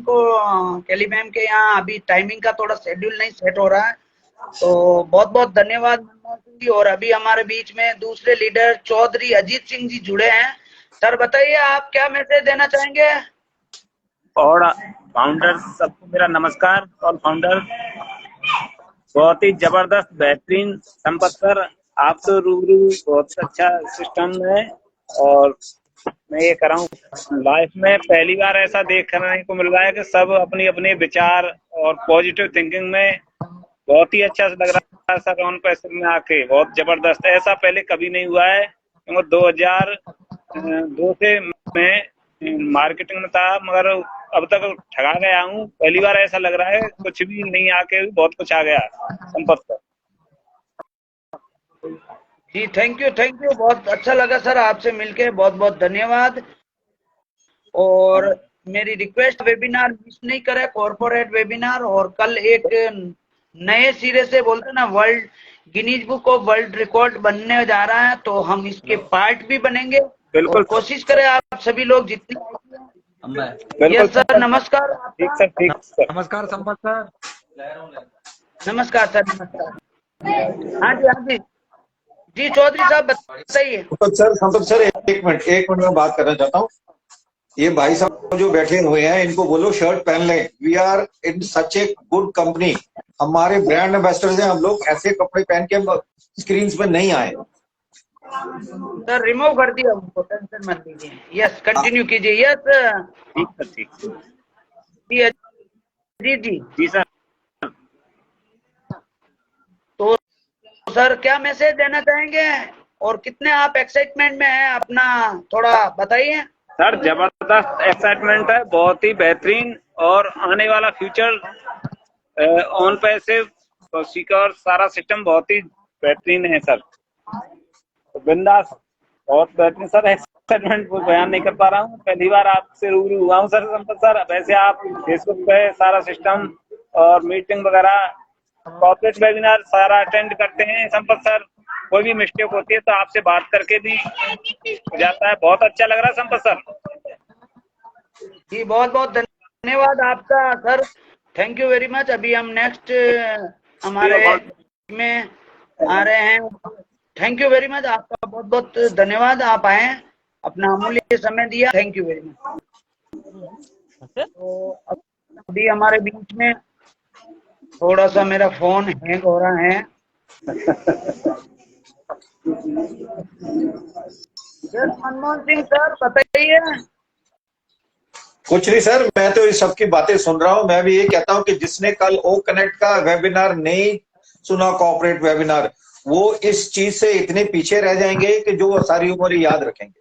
के यहाँ अभी टाइमिंग का थोड़ा शेड्यूल नहीं सेट हो रहा है, तो बहुत बहुत धन्यवाद मनमोहन सिंह जी। और अभी हमारे बीच में दूसरे लीडर चौधरी अजीत सिंह जी जुड़े हैं। सर बताइए, आप क्या मैसेज देना चाहेंगे? और फाउंडर सबको मेरा नमस्कार। और फाउंडर बहुत ही जबरदस्त बेहतरीन संपत सर, आप तो रूबरू बहुत अच्छा सिस्टम है। और मैं ये कर रहा हूँ, लाइफ में पहली बार ऐसा देखने को मिल रहा है कि सब अपनी अपने विचार और पॉजिटिव थिंकिंग में बहुत ही अच्छा लग रहा है सर। ऑन पैसे में आके बहुत जबरदस्त, ऐसा पहले कभी नहीं हुआ है। 2002 से मैं मार्केटिंग में था, मगर अब तक ठगा गया हूँ। पहली बार ऐसा लग रहा है कुछ भी नहीं आके बहुत कुछ आ गया संपत सर। जी थैंक यू, बहुत अच्छा लगा सर आपसे मिलके, बहुत बहुत धन्यवाद। और मेरी रिक्वेस्ट, वेबिनार मिस नहीं करे, कॉर्पोरेट वेबिनार। और कल एक नए सिरे से बोलते ना, world Guinness book of world record बनने जा रहा है, तो हम इसके पार्ट भी बनेंगे। बिल्कुल, कोशिश करें आप सभी लोग जितने। यस सर, नमस्कार। ठीक सर, ठीक सर। नमस्कार संपत सर। नमस्कार सर, नमस्कार। हाँ जी जी चौधरी साहब बताइए। संपत सर, एक मिनट में बात करना चाहता हूँ। ये भाई साहब जो बैठे हुए हैं, इनको बोलो शर्ट पहन लें। We are in such a good company. हमारे ब्रांड एम्बेसडर हैं हम लोग, ऐसे कपड़े पहन के हम स्क्रीन पे नहीं आए। सर रिमूव कर दिया उनको, टेंशन मत लीजिए। यस, कंटिन्यू कीजिए। यस ठीक सर, ठीक जी सर। तो सर क्या मैसेज देना चाहेंगे और कितने आप एक्साइटमेंट में हैं, अपना थोड़ा बताइए। सर जबरदस्त एक्साइटमेंट है, बहुत ही बेहतरीन। और आने वाला फ्यूचर ऑन पैसे सिक्योर सारा सिस्टम बहुत ही बेहतरीन है सर। तो बिंदास, बहुत बेहतरीन सर। एक्साइटमेंट को बयान नहीं कर पा रहा हूँ, पहली बार आपसे रूबरू हुआ हूँ सर संपत सर। वैसे आप फेसबुक पे सारा सिस्टम और मीटिंग वगैरह, कॉर्पोरेट वेबिनार सारा अटेंड करते हैं संपत सर। कोई भी मिस्टेक होती है तो आपसे बात करके भी हो जाता है। बहुत अच्छा लग रहा है संपत सर। जी बहुत बहुत धन्यवाद आपका sir, thank you very much. अभी हम नेक्स्ट हमारे में आ रहे हैं। थैंक यू वेरी मच, आपका बहुत बहुत धन्यवाद। आप आए, अपना अमूल्य समय दिया, थैंक यू वेरी मच। तो अभी हमारे बीच में थोड़ा सा मेरा फोन हैंग हो रहा है। मनमोहन सिंह सर बताइए। कुछ नहीं सर, मैं तो इस सबकी बातें सुन रहा हूँ। मैं भी ये कहता हूँ कि जिसने कल ओ कनेक्ट का वेबिनार नहीं सुना, कॉर्पोरेट वेबिनार, वो इस चीज से इतने पीछे रह जाएंगे कि जो वो सारी उम्र याद रखेंगे।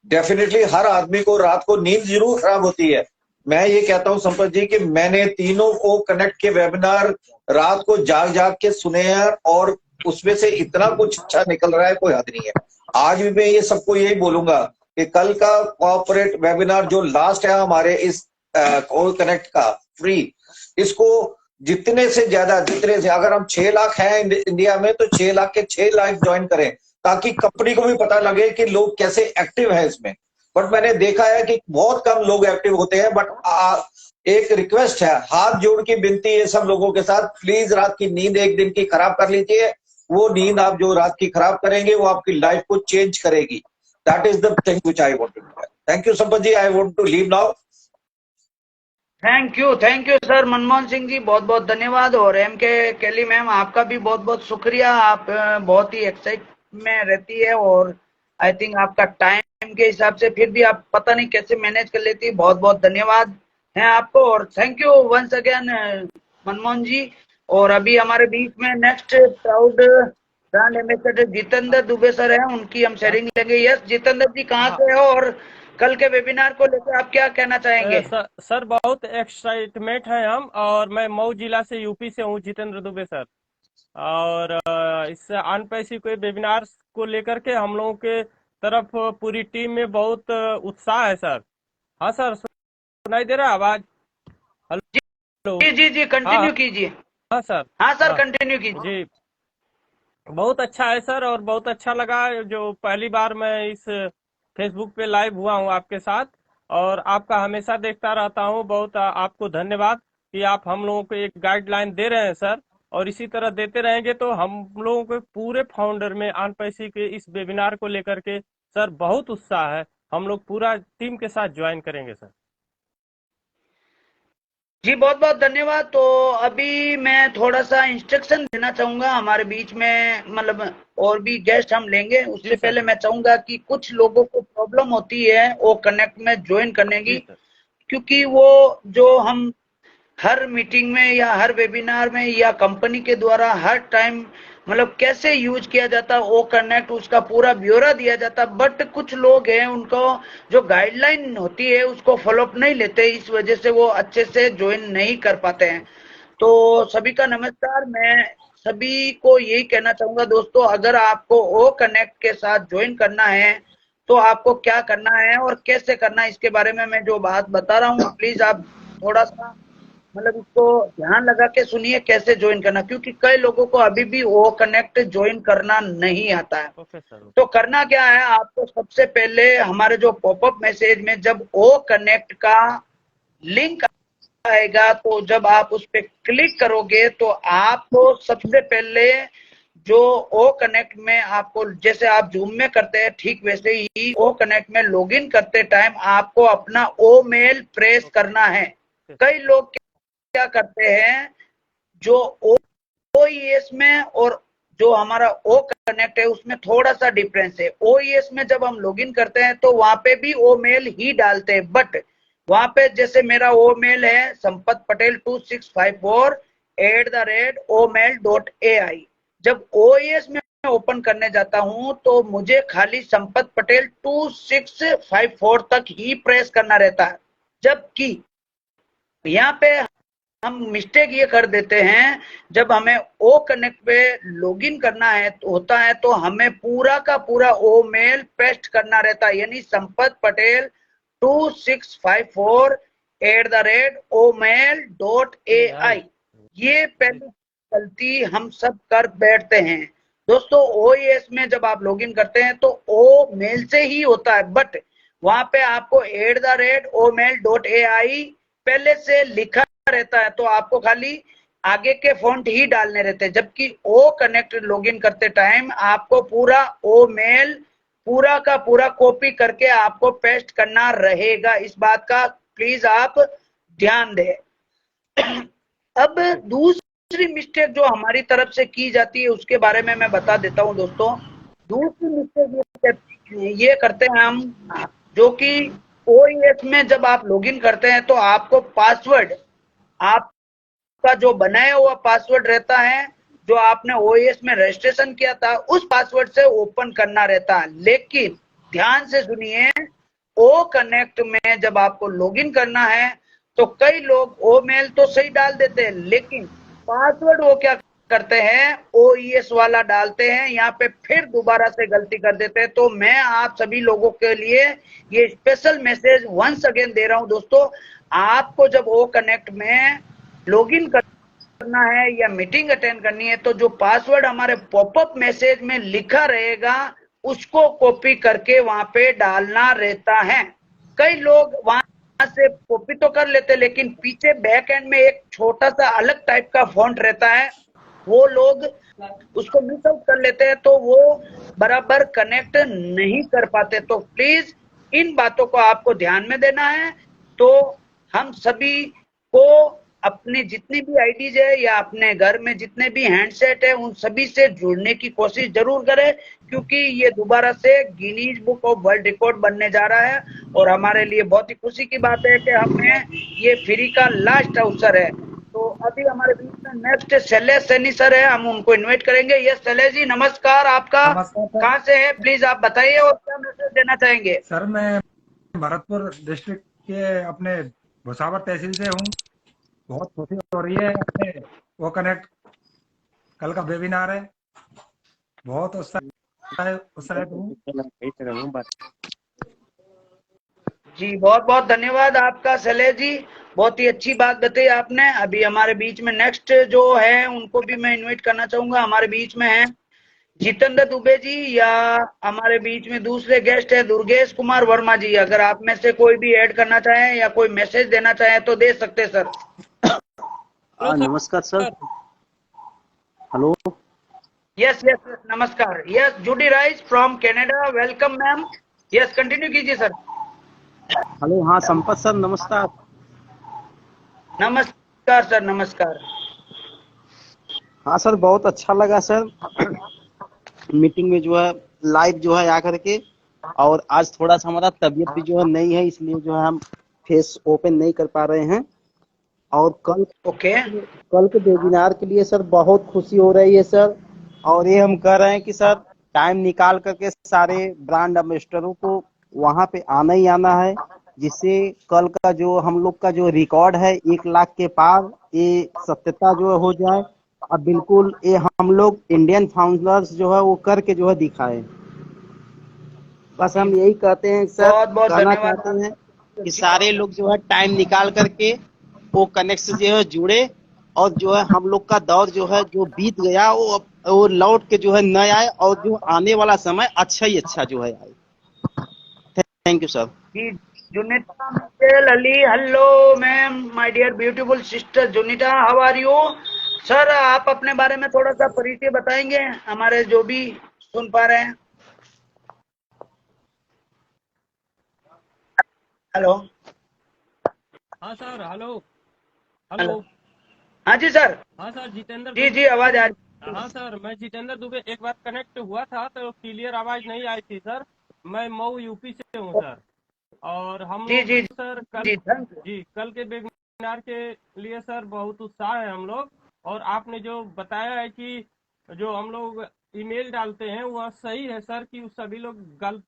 डेफिनेटली हर आदमी को रात को नींद जरूर खराब होती है। मैं ये कहता हूँ संपत जी कि मैंने तीनों ओ कनेक्ट के वेबिनार रात को जाग जाग के सुने हैं और उसमें से इतना कुछ अच्छा निकल रहा है, कोई हद नहीं है। आज भी मैं ये सबको यही बोलूंगा कि कल का कॉर्पोरेट वेबिनार जो लास्ट है हमारे इस ओ कनेक्ट का फ्री, इसको जितने से अगर हम 6 लाख हैं इंडिया में, तो 6 लाख के 6 लाख ज्वाइन करें, ताकि कंपनी को भी पता लगे कि लोग कैसे एक्टिव हैं इसमें। बट मैंने देखा है कि बहुत कम लोग एक्टिव होते हैं। बट एक रिक्वेस्ट है, हाथ जोड़ की विनती है सब लोगों के साथ, प्लीज रात की नींद एक दिन की खराब कर लीजिए। वो नींद आप जो रात की खराब करेंगे वो आपकी लाइफ को चेंज करेगी। That is the thing which I want to do. Thank you Sampat ji, I want to leave now. Thank you sir Manmohan Singh ji, बहुत बहुत धन्यवाद। और MK कैली मैम, आपका भी बहुत बहुत शुक्रिया। आप बहुत ही एक्साइट में रहती है और आई थिंक आपका टाइम के हिसाब से फिर भी आप पता नहीं कैसे मैनेज कर लेती है। बहुत बहुत धन्यवाद है आपको और thank you once again Manmohan ji. और अभी हमारे बीच में next proud brand ambassador Jitendra Dubey sir है, उनकी हम शेयरिंग लेंगे। यस जितेंद्र जी, कहाँ से हो और कल के वेबिनार को लेकर आप क्या कहना चाहेंगे? सर बहुत एक्साइटमेंट है हम, और मैं मऊ जिला से यूपी से हूँ, जितेंद्र दुबे सर। और इस अनपैसिव के वेबिनार को लेकर के हम लोगों के तरफ पूरी टीम में बहुत उत्साह है सर। हाँ सर, सुनाई दे रहा है आवाज? हेलो जी कंटिन्यू कीजिए। हाँ सर। हाँ सर कंटिन्यू कीजिए। जी बहुत अच्छा है सर, और बहुत अच्छा लगा जो पहली बार मैं इस फेसबुक पे लाइव हुआ हूँ आपके साथ, और आपका हमेशा देखता रहता हूँ। बहुत आपको धन्यवाद कि आप हम लोगों को एक गाइडलाइन दे रहे हैं सर, और इसी तरह देते रहेंगे तो हम लोगों के पूरे फाउंडर में अनपैसिव के इस वेबिनार को लेकर के सर बहुत उत्साह है। हम लोग पूरा टीम के साथ ज्वाइन करेंगे सर। जी बहुत बहुत धन्यवाद। तो अभी मैं थोड़ा सा इंस्ट्रक्शन देना चाहूंगा, हमारे बीच में मतलब और भी गेस्ट हम लेंगे, उससे पहले मैं चाहूंगा कि कुछ लोगों को प्रॉब्लम होती है वो कनेक्ट में ज्वाइन करने की, क्योंकि वो जो हम हर मीटिंग में या हर वेबिनार में या कंपनी के द्वारा हर टाइम मतलब कैसे यूज किया जाता वो कनेक्ट, उसका पूरा ब्यौरा दिया जाता, बट कुछ लोग हैं उनको जो गाइडलाइन होती है उसको फॉलोअप नहीं लेते, इस वजह से वो अच्छे से ज्वाइन नहीं कर पाते हैं। तो सभी का नमस्कार। मैं सभी को यही कहना चाहूंगा दोस्तों, अगर आपको ओ कनेक्ट के साथ ज्वाइन करना है तो आपको क्या करना है और कैसे करना है, इसके बारे में मैं जो बात बता रहा हूँ प्लीज आप थोड़ा सा मतलब इसको ध्यान लगा के सुनिए कैसे ज्वाइन करना, क्योंकि कई लोगों को अभी भी ओ कनेक्ट ज्वाइन करना नहीं आता है। तो करना क्या है, आपको सबसे पहले हमारे जो पॉपअप मैसेज में जब ओ कनेक्ट का लिंक आएगा तो जब आप उस पर क्लिक करोगे तो आपको सबसे पहले जो ओ कनेक्ट में आपको जैसे आप जूम में करते हैं ठीक वैसे ही ओ कनेक्ट में लॉगिन करते टाइम आपको अपना ओ मेल प्रेस करना है। कई लोग क्या करते हैं, जो ओईएस में और जो हमारा ओ कनेक्ट है उसमें थोड़ा सा डिफरेंस है। ओईएस में जब हम लॉगिन करते हैं तो वहां पे भी ओ मेल ही डालते हैं, बट वहां पे जैसे मेरा ओ मेल है संपत पटेल 2654@omail.ai। जब ओईएस में ओपन करने जाता हूं तो मुझे खाली संपत पटेल 2654 तक ही प्रेस करना रहता है, जबकि यहाँ पे हम मिस्टेक ये कर देते हैं, जब हमें ओ कनेक्ट पे लॉगिन करना है तो होता है तो हमें पूरा का पूरा ओ मेल पेस्ट करना रहता है, यानी संपत पटेल 2654@omail.ai। ये पहली गलती हम सब कर बैठते हैं दोस्तों। ओएस में जब आप लॉगिन करते हैं तो ओ मेल से ही होता है, बट वहां पे आपको @omail.ai पहले से लिखा रहता है, तो आपको खाली आगे के फॉन्ट ही डालने रहते हैं, जबकि ओ कनेक्ट लॉगिन करते टाइम आपको पूरा ओ मेल पूरा का पूरा कॉपी करके आपको पेस्ट करना रहेगा। इस बात का प्लीज आप ध्यान दें। अब दूसरी मिस्टेक जो हमारी तरफ से की जाती है उसके बारे में मैं बता देता हूं दोस्तों। दूसरी मिस्टेक ये करते हैं हम, जो कि ओएस में जब आप लॉगिन करते हैं तो आपको पासवर्ड आपका जो बनाया हुआ पासवर्ड रहता है, जो आपने ओएस में रजिस्ट्रेशन किया था उस पासवर्ड से ओपन करना रहता है। लेकिन ध्यान से सुनिए, ओ कनेक्ट में जब आपको लॉगिन करना है तो कई लोग ओ मेल तो सही डाल देते हैं, लेकिन पासवर्ड वो क्या करते हैं ओईएस वाला डालते हैं, यहाँ पे फिर दोबारा से गलती कर देते हैं। तो मैं आप सभी लोगों के लिए ये स्पेशल मैसेज वंस अगेन दे रहा हूं दोस्तों, आपको जब ओ कनेक्ट में लॉगिन करना है या मीटिंग अटेंड करनी है तो जो पासवर्ड हमारे पॉपअप मैसेज में लिखा रहेगा उसको कॉपी करके वहां पे डालना रहता है। कई लोग वहां से कॉपी तो कर लेते लेकिन पीछे बैक एंड में एक छोटा सा अलग टाइप का फॉन्ट रहता है, वो लोग उसको मिस आउट कर लेते हैं तो वो बराबर कनेक्ट नहीं कर पाते। तो प्लीज इन बातों को आपको ध्यान में देना है। तो हम सभी को अपनी जितनी भी आईडीज है या अपने घर में जितने भी हैंडसेट है उन सभी से जुड़ने की कोशिश जरूर करें, क्योंकि ये दोबारा से Guinness book of world record बनने जा रहा है और हमारे लिए बहुत ही खुशी की बात है कि हमें ये फ्री का लास्ट अवसर है। तो अभी हमारे बीच में नेक्स्ट शैलेश सैनी सर है, हम उनको इनवाइट करेंगे। यस शैलेश जी नमस्कार, आपका कहाँ से है प्लीज आप बताइए और क्या मैसेज देना चाहेंगे? सर मैं भरतपुर डिस्ट्रिक्ट के अपने भुसावर तहसील से हूँ। बहुत खुशी हो रही है, अपने वो कनेक्ट कल का वेबिनार है, बहुत उत्साहित हूँ। जी बहुत बहुत धन्यवाद आपका शैलेश जी, बहुत ही अच्छी बात बताई आपने। अभी हमारे बीच में नेक्स्ट जो है उनको भी मैं इनवाइट करना चाहूंगा। हमारे बीच में है जितेंद्र दुबे जी, या हमारे बीच में दूसरे गेस्ट है दुर्गेश कुमार वर्मा जी। अगर आप में से कोई भी ऐड करना चाहें या कोई मैसेज देना चाहें तो दे सकते हैं सर। नमस्कार sir. Hello. Yes yes yes नमस्कार। Yes Judy Rice from Canada, welcome ma'am. Yes continue कीजिए सर। हेलो, हाँ संपत सर नमस्कार। नमस्कार सर, नमस्कार। हाँ सर, बहुत अच्छा लगा सर मीटिंग में जो है लाइव जो है आकर के। और आज थोड़ा सा हमारा तबीयत भी जो है नहीं है, इसलिए जो है हम फेस ओपन नहीं कर पा रहे हैं। और कल के वेबिनार के लिए सर बहुत खुशी हो रही है सर। और ये हम कह रहे हैं कि सर टाइम निकाल करके सारे ब्रांड एम्बेसडरों को वहां पे आना ही आना है, जिससे कल का जो हम लोग का जो रिकॉर्ड है 1 लाख के पार ये सत्यता जो है हो जाए। अब बिल्कुल ये हम लोग इंडियन फाउंडर्स जो है वो करके जो है दिखाए। बस हम यही कहते हैं सर, कहना चाहते हैं कि सारे लोग जो है टाइम निकाल करके वो कनेक्ट से जो है जुड़े, और जो है हम लोग का दौर जो है जो बीत गया वो लौट के जो है न आए, और जो आने वाला समय अच्छा ही अच्छा जो है आए। Thank you sir. Juanita Mitchell Ali, hello ma'am, my dear beautiful sister Juanita, how are you? Sir आप अपने बारे में थोड़ा सा परिचय बताएंगे हमारे जो भी सुन पा रहे हैं। हेलो। हाँ सर, हेलो हेलो। हाँ जी सर। हाँ सर, जितेंद्र जी जी आवाज आ रही। हाँ सर, मैं जितेंद्र दुबे एक बार कनेक्ट हुआ था तो क्लियर आवाज नहीं आई थी सर। मैं मऊ यूपी से हूँ सर। और हम जी लोग जी सर कल के वेबिनार के लिए सर बहुत उत्साह है हम लोग। और आपने जो बताया है कि जो हम लोग ईमेल डालते हैं वह सही है सर, कि सभी लोग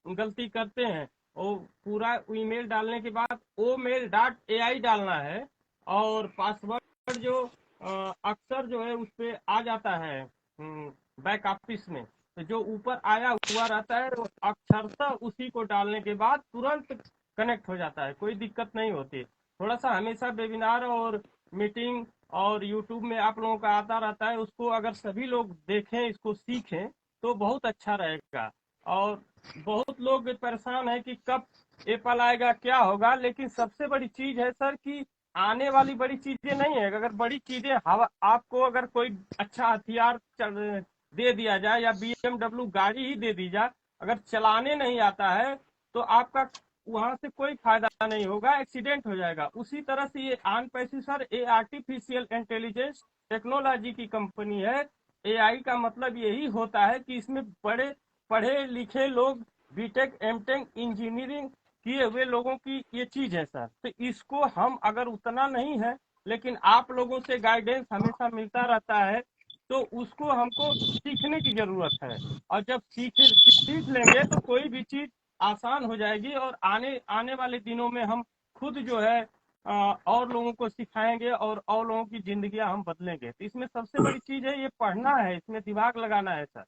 गलती करते हैं। वो पूरा ईमेल डालने के बाद omail.ai डालना है, और पासवर्ड जो अक्सर जो है उस पे आ जाता है बैक ऑफिस में, तो जो ऊपर आया हुआ रहता है वो अक्षरशः उसी को डालने के बाद तुरंत कनेक्ट हो जाता है, कोई दिक्कत नहीं होती। थोड़ा सा हमेशा वेबिनार और मीटिंग और यूट्यूब में आप लोगों का आता रहता है, उसको अगर सभी लोग देखें, इसको सीखें तो बहुत अच्छा रहेगा। और बहुत लोग परेशान है कि कब एप्पल आएगा, क्या होगा, लेकिन सबसे बड़ी चीज है सर कि आने वाली बड़ी चीजें नहीं है। अगर बड़ी चीजें आपको अगर कोई अच्छा हथियार दे दिया जाए या BMW गाड़ी ही दे दी जाए, अगर चलाने नहीं आता है तो आपका वहां से कोई फायदा नहीं होगा, एक्सीडेंट हो जाएगा। उसी तरह से ये ऑनपैसिव सर ये आर्टिफिशियल इंटेलिजेंस टेक्नोलॉजी की कंपनी है। AI का मतलब यही होता है कि इसमें बड़े पढ़े लिखे लोग, बीटेक एमटेक इंजीनियरिंग किए हुए लोगों की ये चीज है सर। तो इसको हम अगर उतना नहीं है, लेकिन आप लोगों से गाइडेंस हमेशा मिलता रहता है, तो उसको हमको सीखने की जरूरत है। और जब सीख लेंगे तो कोई भी चीज आसान हो जाएगी। और आने वाले दिनों में हम खुद जो है और लोगों को सिखाएंगे और लोगों की जिंदगियां हम बदलेंगे। तो इसमें सबसे बड़ी चीज है ये पढ़ना है, इसमें दिमाग लगाना है सर।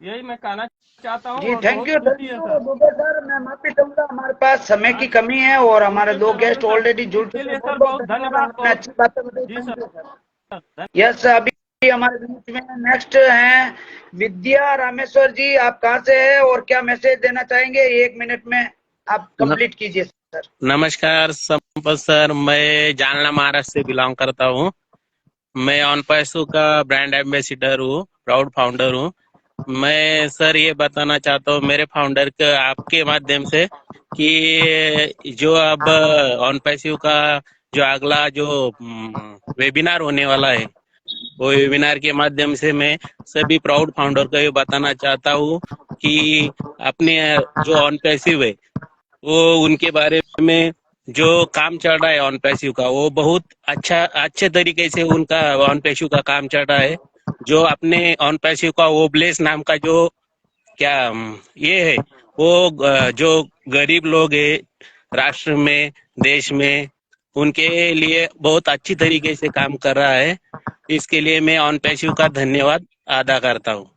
यही मैं कहना चाहता हूँ। जी और थैंक यू दुबे सर। मैं माफी चाहूंगा, हमारे पास समय की कमी है और हमारे 2 गेस्ट ऑलरेडी जुड़ चुके हैं। सर बहुत धन्यवाद। आपने अच्छी बातें बताई। जी सर। यस, अभी हमारे बीच में नेक्स्ट हैं विद्या रामेश्वर जी। आप कहाँ से हैं और क्या मैसेज देना चाहेंगे? 1 मिनट में आप कंप्लीट कीजिए सर। नमस्कार संपत सर, मैं जालना महाराष्ट्र से बिलोंग करता हूँ। मैं ऑनपैसो का ब्रांड एम्बेसडर हूँ, प्राउड फाउंडर हूँ। मैं सर ये बताना चाहता हूँ मेरे फाउंडर के आपके माध्यम से कि जो अब ऑनपैसो का जो अगला जो वेबिनार होने वाला है, वो वेबिनार के माध्यम से मैं सभी प्राउड फाउंडर को ये बताना चाहता हूँ कि अपने जो ऑनपैसिव है वो उनके बारे में जो काम चल रहा है ऑनपैसिव का, वो बहुत अच्छे तरीके से उनका ऑनपैसिव का काम चल रहा है। जो अपने ऑनपैसिव का ओब्लेस नाम का जो क्या ये है, वो जो गरीब लोग है राष्ट्र में, देश में उनके लिए बहुत अच्छी तरीके से काम कर रहा है। इसके लिए मैं ऑन पैसिव का धन्यवाद अदा करता हूँ।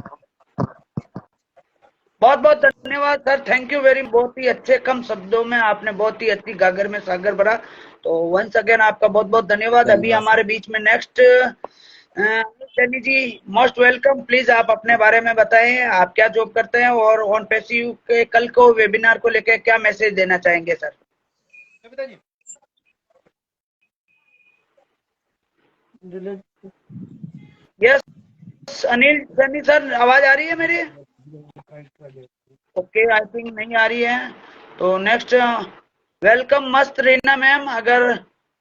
बहुत बहुत धन्यवाद सर, थैंक यू वेरी, बहुत ही अच्छे कम शब्दों में आपने बहुत ही अच्छी गागर में सागर भरा। तो वंस अगेन आपका बहुत बहुत धन्यवाद। अभी हमारे बीच में next Saini ji, most welcome. Please आप अपने बारे में बताएं, आप क्या जॉब करते हैं और ऑन पैसिव के कल को वेबिनार को लेकर क्या मैसेज देना चाहेंगे sir? Yes Anil Saini sir, आवाज आ रही है मेरी? ओके, आई थिंक नहीं आ रही है। तो नेक्स्ट वेलकम मस्त रीना मैम, अगर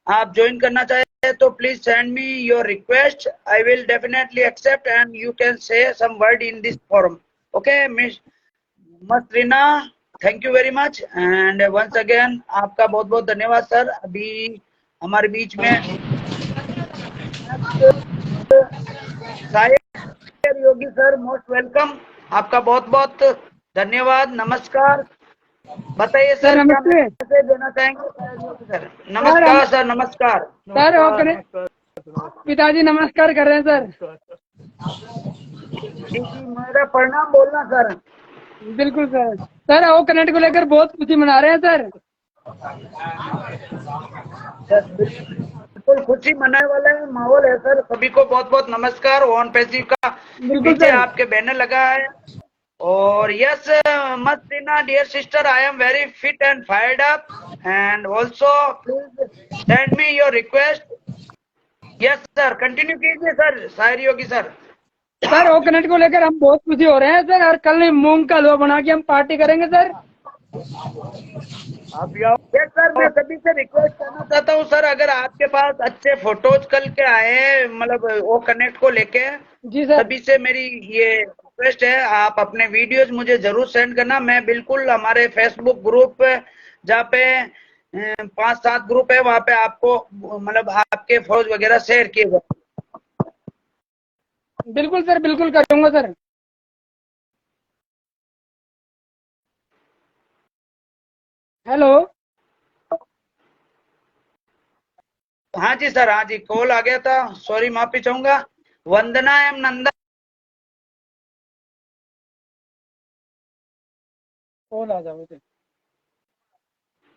आप ज्वाइन करना चाहे तो please send me your request, I will definitely accept and you can say some word in this forum. Okay miss Mastina, thank you very much and once again आपका बहुत बहुत धन्यवाद sir. अभी हमारे बीच में Sahir Yogi sir, most welcome, आपका बहुत बहुत धन्यवाद। नमस्कार, बताइए सर क्या मैसेज देना चाहेंगे सर? नमस्कार सर, नमस्कार सर। पिताजी नमस्कार कर रहे हैं सर। जी मेरा प्रणाम बोलना सर। बिल्कुल सर। सर ओ कनेक्ट को लेकर बहुत खुशी मना रहे हैं सर। बिल्कुल खुशी मनाने वाला है माहौल है सर। सभी को बहुत बहुत नमस्कार। ऑन पैसिव का पीछे आपके बैनर लगा है और yes Mastina dear sister, I am very fit and fired up and also please send me your request. Yes sir, continue कीजिए sir Sahir Yogi sir. Sir O connect को लेकर हम बहुत खुशी हो रहे हैं सर, और कल मूंग का हलवा बना के हम पार्टी करेंगे सर। यस सर, मैं सभी से रिक्वेस्ट करना चाहता हूँ सर, अगर आपके पास अच्छे फोटोज कल के आए मतलब वो कनेक्ट को लेके, सभी से मेरी ये रिक्वेस्ट है, आप अपने वीडियोज मुझे जरूर सेंड करना। मैं बिल्कुल हमारे फेसबुक ग्रुप जहाँ पे 5-7 ग्रुप है वहाँ पे आपको मतलब आपके फोटोज वगैरह शेयर किए गए। बिल्कुल सर, बिल्कुल करूंगा सर। हेलो, हाँ जी सर, हाँ जी, कॉल आ गया था, सॉरी माफी चाहूंगा। वंदना एम नंदा, कॉल आ जाओ।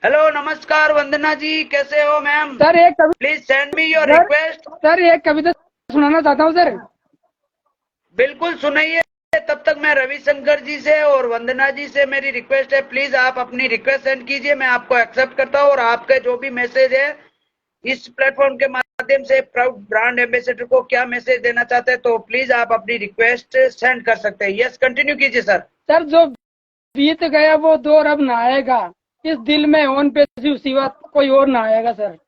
हेलो नमस्कार वंदना जी, कैसे हो मैम? सर एक please send me your request. Sir एक कविता सुनाना चाहता हूँ सर। बिल्कुल सुनाइए। तब तक मैं रविशंकर जी से और वंदना जी से मेरी रिक्वेस्ट है, प्लीज आप अपनी रिक्वेस्ट सेंड कीजिए, मैं आपको एक्सेप्ट करता हूँ। और आपके जो भी मैसेज है इस प्लेटफॉर्म के माध्यम से प्राउड ब्रांड एम्बेसडर को क्या मैसेज देना चाहते हैं तो प्लीज आप अपनी रिक्वेस्ट सेंड कर सकते हैं। यस कंटिन्यू कीजिए सर। सर जो बीत गया वो दौर अब ना आएगा, इस दिल में ऑन पैसिव सिवा कोई और ना आएगा सर।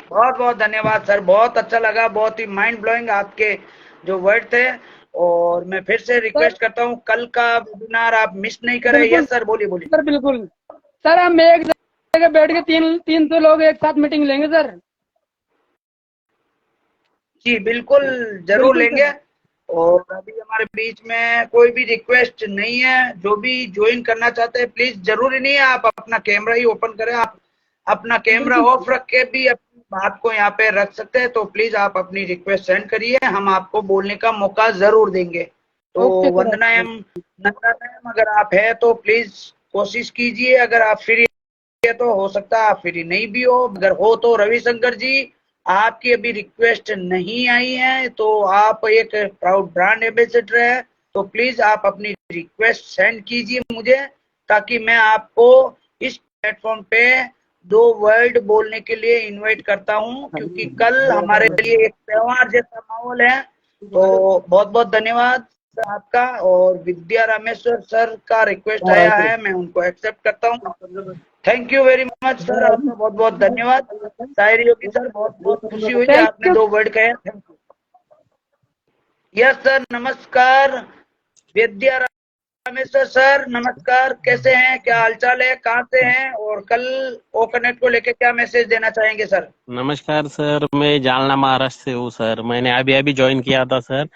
बहुत बहुत धन्यवाद सर, बहुत अच्छा लगा, बहुत ही माइंड ब्लोइंग आपके जो वर्ड थे। और मैं फिर से रिक्वेस्ट करता हूँ कल का वेबिनार आप मिस नहीं करें। यस सर, बोलिए बोलिए सर। बिल्कुल सर, हम एक जगह बैठ के 300 लोग एक साथ मीटिंग लेंगे सर। जी बिल्कुल जरूर लेंगे। और अभी हमारे बीच में कोई भी रिक्वेस्ट नहीं है, जो भी ज्वाइन करना चाहते हैं प्लीज, जरूरी नहीं है आप अपना कैमरा ही ओपन करें, आप अपना कैमरा ऑफ रख के भी अपनी बात को यहाँ पे रख सकते हैं। तो प्लीज आप अपनी रिक्वेस्ट सेंड करिए, हम आपको बोलने का मौका जरूर देंगे। तो वंदना एम नंदा मैम, अगर आप है तो प्लीज कोशिश कीजिए, अगर आप फ्री है तो हो सकता है आप फ्री नहीं भी हो, अगर हो तो रविशंकर जी आपकी अभी रिक्वेस्ट नहीं आई है तो आप एक प्राउड ब्रांड एम्बेसडर है, तो प्लीज आप अपनी रिक्वेस्ट सेंड कीजिए मुझे, ताकि मैं आपको इस प्लेटफॉर्म पे 2 वर्ड बोलने के लिए इनवाइट करता हूं, क्योंकि कल हमारे लिए एक त्योहार जैसा माहौल है। तो बहुत बहुत धन्यवाद आपका। और विद्या रामेश्वर सर का रिक्वेस्ट आया है, मैं उनको एक्सेप्ट करता हूँ। Thank you very much sir, आपका बहुत बहुत धन्यवाद। साहिर योगी सर, बहुत बहुत खुशी हुई कि आपने 2 वर्ड कहे। Thank you. यस सर, नमस्कार विद्या रामेश्वर सर, नमस्कार, कैसे हैं, क्या हालचाल है, कहाँ से हैं और कल ओ कनेक्ट को लेके क्या मैसेज देना चाहेंगे सर? नमस्कार सर, मैं जालना महाराष्ट्र से हूँ सर। मैंने अभी अभी ज्वाइन किया था सर।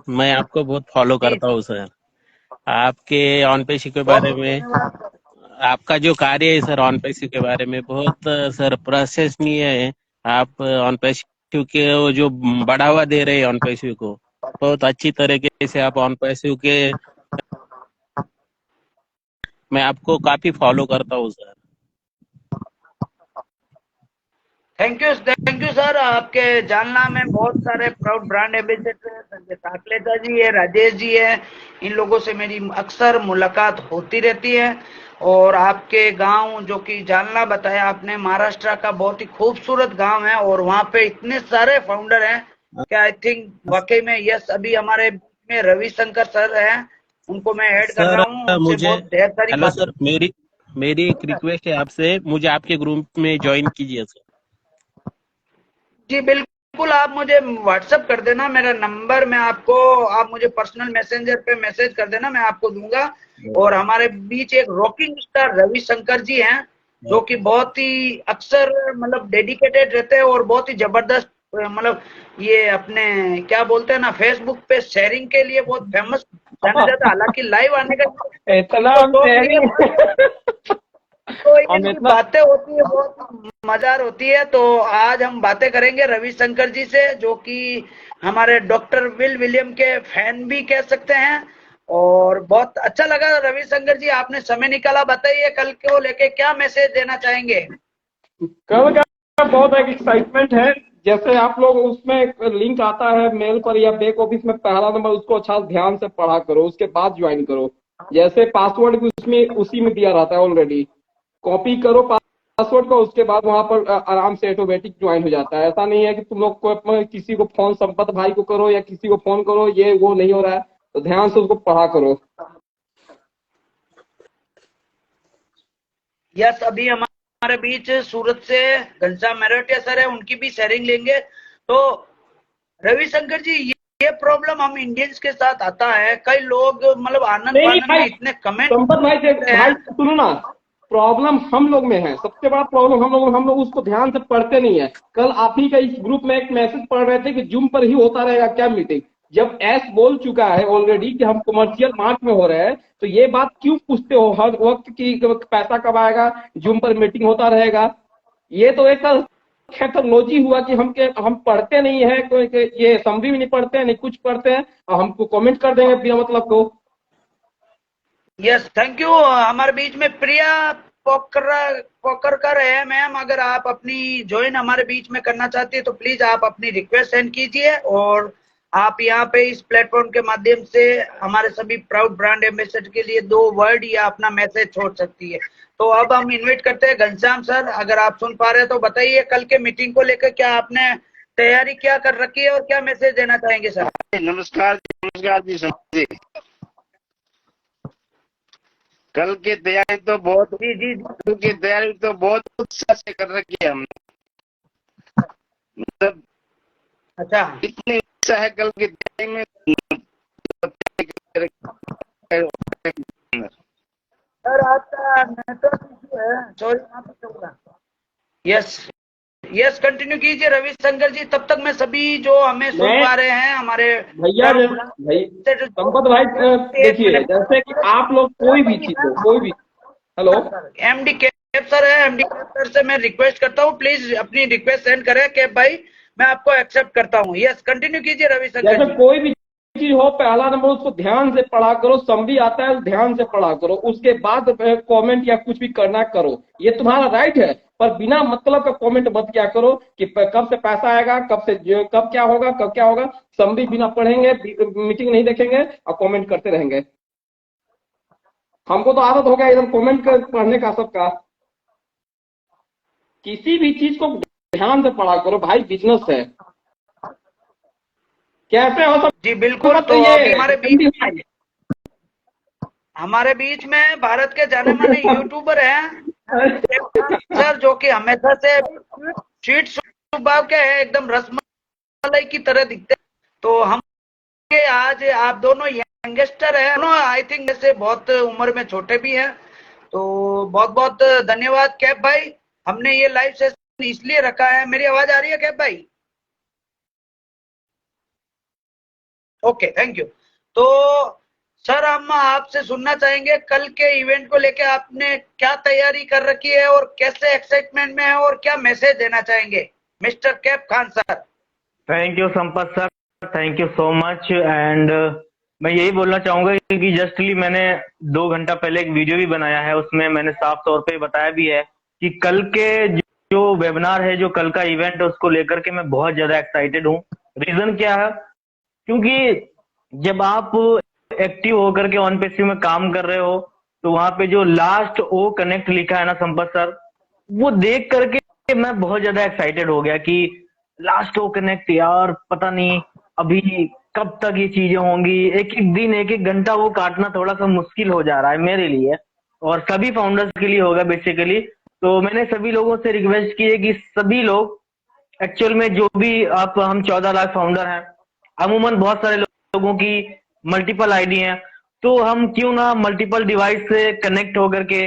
मैं आपको बहुत फॉलो करता हूँ सर। आपके ऑन पैसिव के बारे में आपका जो कार्य है सर ऑन पैसिव के बारे में बहुत सर प्रशंसनीय है। आप ऑन पैसिव के वो जो बढ़ावा दे रहे हैं ऑन पैसिव को, बहुत अच्छी तरीके से आप ऑन पैसिव के, मैं आपको काफी फॉलो करता हूँ सर। Thank you sir. आपके जालना में बहुत सारे प्राउड ब्रांड एम्बेसडर है, संजय साकलेचा जी है, राजेश जी है, इन लोगों से मेरी अक्सर मुलाकात होती रहती है। और आपके गांव जो कि जालना बताया आपने, महाराष्ट्र का बहुत ही खूबसूरत गांव है और वहां पे इतने सारे फाउंडर हैं कि आई थिंक वाकई में यस, अभी हमारे में रविशंकर सर हैं, उनको मैं ऐड कर रहा हूँ, उनसे मुझे बहुत ढेर सारी हेलो बात। सर, मेरी एक रिक्वेस्ट है आपसे, मुझे आपके ग्रुप में ज्वाइन कीजिए सर। जी बिल्कुल, आप मुझे व्हाट्सएप कर देना, मेरा नंबर मैं आपको, आप मुझे पर्सनल मैसेंजर पे मैसेज कर देना, मैं आपको दूंगा। और हमारे बीच एक रॉकिंग स्टार रविशंकर जी हैं, जो कि बहुत ही अक्सर मतलब डेडिकेटेड रहते हैं और बहुत ही जबरदस्त, मतलब ये अपने क्या बोलते हैं ना, फेसबुक पे शेयरिंग के लिए बहुत फेमस जाना जाता है। हालांकि लाइव आने का इतना तो शौक नहीं शेयरिंग है, तो हम ये इतना बातें होती है, बहुत मजेदार होती है। तो आज हम बातें करेंगे रविशंकर जी से, जो कि हमारे डॉक्टर विलियम के फैन भी कह सकते हैं। और बहुत अच्छा लगा रविशंकर जी, आपने समय निकाला। बताइए कल को लेके क्या मैसेज देना चाहेंगे? कल का बहुत एक एक्साइटमेंट है। जैसे आप लोग उसमें एक लिंक आता है मेल पर या बैक ऑफिस में, पहला नंबर उसको अच्छा ध्यान से पढ़ा करो, उसके बाद ज्वाइन करो। जैसे पासवर्ड भी उसमें उसी में दिया रहता है ऑलरेडी, कॉपी करो पासवर्ड का, उसके बाद वहां पर आराम से ऑटोमेटिक ज्वाइन हो जाता है। ऐसा नहीं है कि तुम लोग को किसी को फोन संपत भाई को करो या किसी को फोन करो, ये वो नहीं हो रहा है, तो ध्यान से उसको पढ़ा करो। यस, अभी हमारे बीच सूरत से घनश्याम मेरठिया सर है, उनकी भी शेयरिंग लेंगे। तो रविशंकर जी, ये प्रॉब्लम हम इंडियंस के साथ आता है, कई लोग मतलब आनंद नहीं फानंद भाई, में इतने कमेंट संपत भाई सुनो ना, प्रॉब्लम हम लोग में है, सबसे बड़ा प्रॉब्लम हम लोग उसको ध्यान से पढ़ते नहीं है। कल आप ही का इस ग्रुप में एक मैसेज पढ़ रहे थे कि जूम पर ही होता रहेगा क्या मीटिंग, जब एस बोल चुका है ऑलरेडी कि हम कमर्शियल मार्ट में हो रहे हैं, तो ये बात क्यों पूछते हो हर वक्त कि पैसा कब आएगा, जूम पर मीटिंग होता रहेगा। ये तो एक टेक्नोलॉजी हुआ कि हम पढ़ते नहीं है, ये समरी भी नहीं पढ़ते हैं, नहीं कुछ पढ़ते हैं, और हमको कमेंट कर देंगे बिना मतलब को। Yes, thank you. हमारे बीच में प्रिया पोकरकर है मैम, अगर आप अपनी ज्वाइन हमारे बीच में करना चाहती है तो प्लीज आप अपनी रिक्वेस्ट सेंड कीजिए और आप यहाँ पे इस प्लेटफॉर्म के माध्यम से हमारे सभी प्राउड ब्रांड एम्बेसडर के लिए 2 वर्ड या अपना मैसेज छोड़ सकती है। तो अब हम इनवाइट करते हैं घनश्याम सर, अगर आप सुन पा रहे हैं तो बताइए कल के मीटिंग को लेकर क्या आपने तैयारी क्या कर रखी है और क्या मैसेज देना चाहेंगे सर? नमस्कार जी जी। कल की तैयारी तो बहुत कल की तैयारी तो बहुत उत्साह से कर रखी है हमने, मतलब अच्छा, इतनी उत्साह है कल की तैयारी में। सर आपका नेटवर्क इशू है, सॉरी, यहाँ पे चल रहा। यस, कंटिन्यू कीजिए रविशंकर जी, तब तक मैं सभी जो हमें सुन पा रहे हैं हमारे भैया संपत भाई, देखिए जैसे कि आप लोग कोई भी चीज हो, कोई भी, हेलो एमडी कैप सर है, एमडी कैप सर से मैं रिक्वेस्ट करता हूँ, प्लीज अपनी रिक्वेस्ट सेंड करें कैप भाई, मैं आपको एक्सेप्ट करता हूँ। यस, कंटिन्यू कीजिए रविशंकर जैसे जी। कोई भी चीज हो, पहला नंबर उसको ध्यान से पढ़ा करो, समझी आता है ध्यान से पढ़ा करो, उसके बाद कमेंट या कुछ भी करना करो, ये तुम्हारा राइट है। पर बिना मतलब का कमेंट मत क्या करो कि कब से पैसा आएगा, कब क्या होगा, समझी बिना पढ़ेंगे, मीटिंग नहीं देखेंगे और कमेंट करते रहेंगे। हमको तो आदत हो गया एकदम कमेंट पढ़ने का सबका। किसी भी चीज को ध्यान से पढ़ा करो भाई, बिजनेस है। कैसे हो सब? जी बिल्कुल। तो अभी हमारे बीच में भारत के जाने माने यूट्यूबर हैं सर, जो कि हमेशा से स्वीट स्वभाव के हैं, एकदम रसमलाई की तरह दिखते हैं। तो हम आज आप दोनों यंगस्टर हैं, दोनों आई थिंक जैसे बहुत उम्र में छोटे भी हैं, तो बहुत बहुत धन्यवाद कैप भाई। हमने ये लाइव सेशन इसलिए रखा है, मेरी आवाज आ रही है कैप भाई? Okay, thank you. तो सर हम आपसे सुनना चाहेंगे कल के इवेंट को लेके आपने क्या तैयारी कर रखी है और कैसे एक्साइटमेंट में है और क्या मैसेज देना चाहेंगे मिस्टर कैप Khan sir. Thank you Sampat sir, thank you so much. And मैं यही बोलना चाहूंगा कि जस्टली मैंने 2 घंटा पहले एक वीडियो भी बनाया है, उसमें मैंने साफ तौर पे बताया भी है कि कल के जो वेबिनार है, जो कल का इवेंट है, उसको लेकर के मैं बहुत ज्यादा एक्साइटेड हूँ। रीजन क्या है, क्योंकि जब आप एक्टिव होकर के ऑन पेसिव में काम कर रहे हो तो वहां पे जो लास्ट ओ कनेक्ट लिखा है ना संपत सर, वो देख करके मैं बहुत ज्यादा एक्साइटेड हो गया कि लास्ट ओ कनेक्ट यार, पता नहीं अभी कब तक ये चीजें होंगी। एक एक दिन एक एक घंटा वो काटना थोड़ा सा मुश्किल हो जा रहा है मेरे लिए और सभी फाउंडर्स के लिए होगा बेसिकली। तो मैंने सभी लोगों से रिक्वेस्ट की है कि सभी लोग एक्चुअल में जो भी आप, हम 14 लाख फाउंडर हैं, अमूमन बहुत सारे लोगों की मल्टीपल आईडी हैं, तो हम क्यों ना मल्टीपल डिवाइस से कनेक्ट होकर के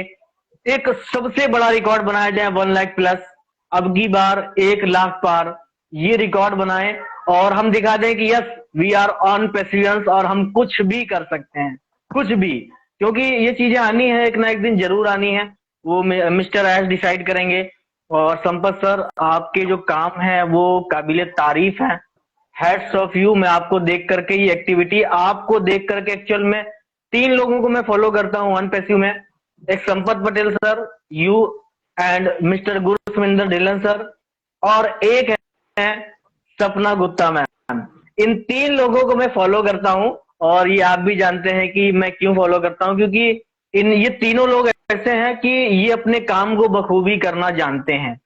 एक सबसे बड़ा रिकॉर्ड बनाया जाए 1 लाख प्लस, अब की बार 1 लाख पार ये रिकॉर्ड बनाएं और हम दिखा दें कि यस वी आर ऑन पेसिवेंस और हम कुछ भी कर सकते हैं, कुछ भी। क्योंकि ये चीजें आनी है, एक ना एक दिन जरूर आनी है, वो मिस्टर ऐश डिसाइड करेंगे। और संपत सर आपके जो काम है वो काबिले तारीफ है, हैट्स ऑफ यू। मैं आपको देख करके ये एक्टिविटी, आपको देख करके एक्चुअल में 3 लोगों को मैं फॉलो करता हूँ ऑन पेसिव में, एक Sampat Patel sir, you and mister Gurswinder Dhillon sir, और एक है सपना गुप्ता मैम। इन 3 लोगों को मैं फॉलो करता हूँ और ये आप भी जानते हैं कि मैं क्यों फॉलो करता हूँ, क्योंकि ये तीनों लोग ऐसे हैं कि ये अपने काम को बखूबी करना जानते हैं।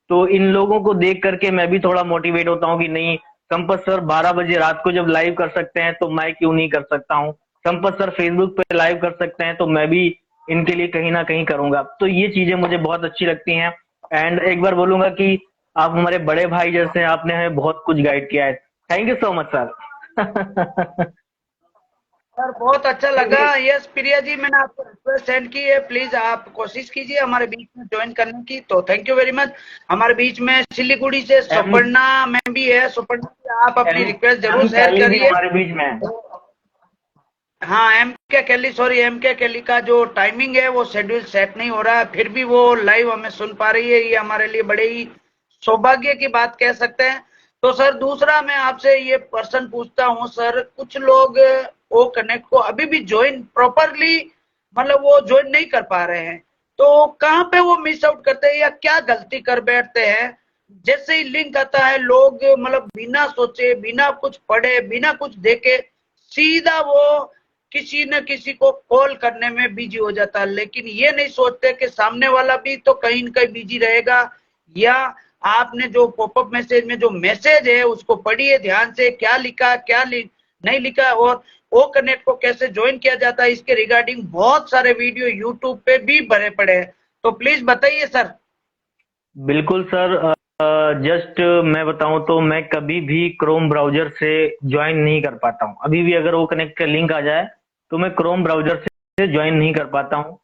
तो इन लोगों को देख करके मैं भी थोड़ा मोटिवेट होता हूँ कि नहीं, संपत सर 12 बजे रात को जब लाइव कर सकते हैं तो मैं क्यों नहीं कर सकता हूँ, संपत सर फेसबुक पे लाइव कर सकते हैं तो मैं भी इनके लिए कहीं ना कहीं करूंगा। तो ये चीजें मुझे बहुत अच्छी लगती हैं। एंड एक बार बोलूंगा कि आप हमारे बड़े भाई जैसे हैं, आपने हमें बहुत कुछ गाइड किया है। Thank you so much sir. Sir बहुत अच्छा लगा। यस प्रिया जी, मैंने आपको रिक्वेस्ट सेंड की है, प्लीज आप कोशिश कीजिए हमारे बीच में ज्वाइन करने की। तो थैंक यू वेरी मच। हमारे बीच में सिलीगुड़ी से सुपर्णा मैम भी है। सुपर्णा जी आप अपनी रिक्वेस्ट जरूर शेयर करिए हमारे बीच में। हाँ एम के केली का जो टाइमिंग है वो शेड्यूल सेट नहीं हो रहा है, फिर भी वो लाइव हमें सुन पा रही है, ये हमारे लिए बड़े ही सौभाग्य की बात कह सकते हैं। तो सर दूसरा मैं आपसे ये पर्सन पूछता हूँ सर, कुछ लोग ओ कनेक्ट को अभी भी ज्वाइन प्रॉपरली मतलब वो ज्वाइन नहीं कर पा रहे हैं, तो कहाँ पे वो मिस आउट करते हैं या क्या गलती कर बैठते हैं? जैसे ही लिंक आता है लोग मतलब बिना सोचे, बिना कुछ पढ़े, बिना कुछ देखे सीधा वो किसी न किसी को कॉल करने में बिजी हो जाता है, लेकिन ये नहीं सोचते कि सामने वाला भी तो कहीं न कहीं बिजी रहेगा, या आपने जो पॉपअप मैसेज में जो मैसेज है उसको पढ़िए ध्यान से, क्या लिखा क्या नहीं लिखा, और ओ कनेक्ट को कैसे ज्वाइन किया जाता है इसके रिगार्डिंग बहुत सारे वीडियो यूट्यूब पे भी भरे पड़े हैं, तो प्लीज बताइए सर। बिल्कुल सर, जस्ट मैं बताऊं तो मैं कभी भी क्रोम ब्राउजर से ज्वाइन नहीं कर पाता हूं। अभी भी अगर वो कनेक्ट का लिंक आ जाए तो मैं क्रोम ब्राउजर से ज्वाइन नहीं कर पाता हूं।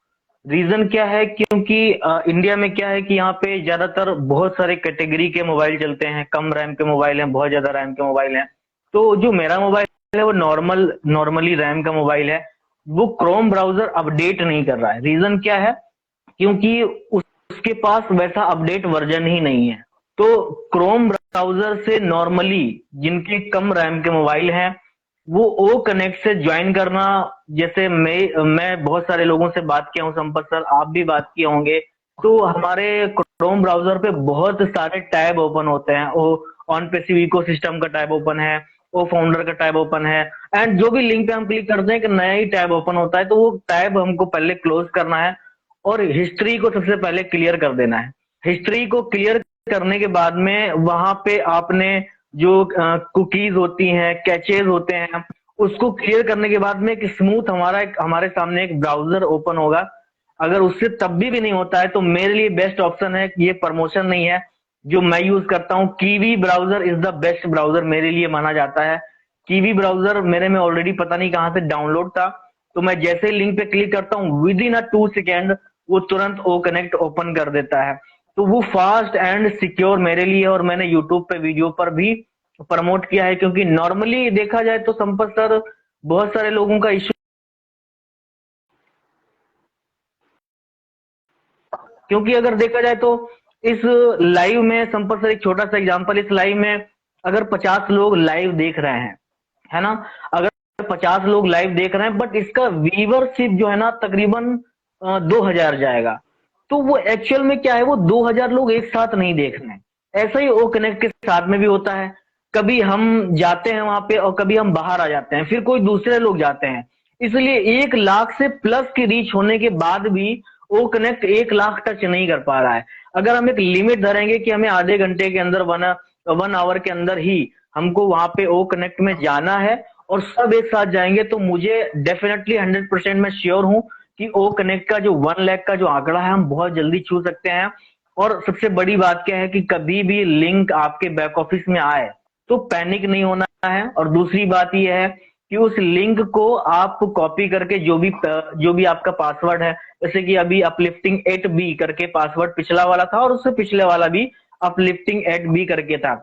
रीजन क्या है, क्योंकि इंडिया में क्या है कि यहाँ पे ज्यादातर बहुत सारे कैटेगरी के मोबाइल चलते हैं, कम रैम के मोबाइल हैं, बहुत ज्यादा रैम के मोबाइल हैं। तो जो मेरा मोबाइल है वो नॉर्मली रैम का मोबाइल है, वो क्रोम ब्राउजर अपडेट नहीं कर रहा है। रीजन क्या है, क्योंकि उसके पास वैसा अपडेट वर्जन ही नहीं है। तो क्रोम ब्राउजर से नॉर्मली जिनके कम रैम के मोबाइल हैं वो ओ कनेक्ट से ज्वाइन करना, जैसे मैं बहुत सारे लोगों से बात किया हूँ संपत सर, आप भी बात किए होंगे, तो हमारे क्रोम ब्राउजर पे बहुत सारे टैब ओपन होते हैं। वो ऑन पेसिव इकोसिस्टम का टैब ओपन है, वो फाउंडर का टैब ओपन है, एंड जो भी लिंक पे हम क्लिक करते हैं कि नया ही टैब ओपन होता है, तो वो टैब हमको पहले क्लोज करना है और हिस्ट्री को सबसे पहले क्लियर कर देना है। हिस्ट्री को क्लियर करने के बाद में वहां पे आपने जो कुकीज होती हैं, कैचेज होते हैं, उसको क्लियर करने के बाद में एक स्मूथ हमारे सामने एक ब्राउजर ओपन होगा। अगर उससे तब भी नहीं होता है तो मेरे लिए बेस्ट ऑप्शन है, ये प्रमोशन नहीं है, जो मैं यूज करता हूँ, kiwi browser is the best browser मेरे लिए माना जाता है। कीवी ब्राउजर मेरे में ऑलरेडी पता नहीं कहाँ से डाउनलोड था, तो मैं जैसे ही लिंक पे क्लिक करता हूँ विद इन 2 सेकेंड वो तुरंत ओ कनेक्ट ओपन कर देता है। तो वो फास्ट एंड सिक्योर मेरे लिए, और मैंने यूट्यूब पे वीडियो पर भी प्रमोट किया है, क्योंकि नॉर्मली देखा जाए तो संपत सर बहुत सारे लोगों का इश्यू क्योंकि अगर देखा जाए तो इस लाइव में संपत सर एक छोटा सा एग्जांपल, इस लाइव में अगर 50 लोग लाइव देख रहे हैं, है ना, अगर 50 लोग लाइव देख रहे हैं, बट इसका व्यूवरशिप जो है ना तकरीबन 2000 जाएगा, तो वो एक्चुअल में क्या है, वो 2000 लोग एक साथ नहीं देख रहे हैं। ऐसा ही ओ कनेक्ट के साथ में भी होता है, कभी हम जाते हैं वहां पे और कभी हम बाहर आ जाते हैं, फिर कोई दूसरे लोग जाते हैं, इसलिए 1 लाख से प्लस की रीच होने के बाद भी ओ कनेक्ट 1 लाख टच नहीं कर पा रहा है। अगर हम एक लिमिट धरेंगे कि हमें आधे घंटे के अंदर 1 आवर के अंदर ही हमको वहां पे ओ कनेक्ट में जाना है और सब एक साथ जाएंगे, तो मुझे डेफिनेटली 100% मैं श्योर हूं कि ओ कनेक्ट का जो 1 लाख का जो आंकड़ा है हम बहुत जल्दी छू सकते हैं। और सबसे बड़ी बात क्या है कि कभी भी लिंक आपके बैक ऑफिस में आए तो पैनिक नहीं होना है। और दूसरी बात यह है कि उस लिंक को आप कॉपी करके जो भी आपका पासवर्ड है, जैसे कि अभी अपलिफ्टिंग 8B करके पासवर्ड पिछला वाला था और उससे पिछले वाला भी अपलिफ्टिंग 8B करके था,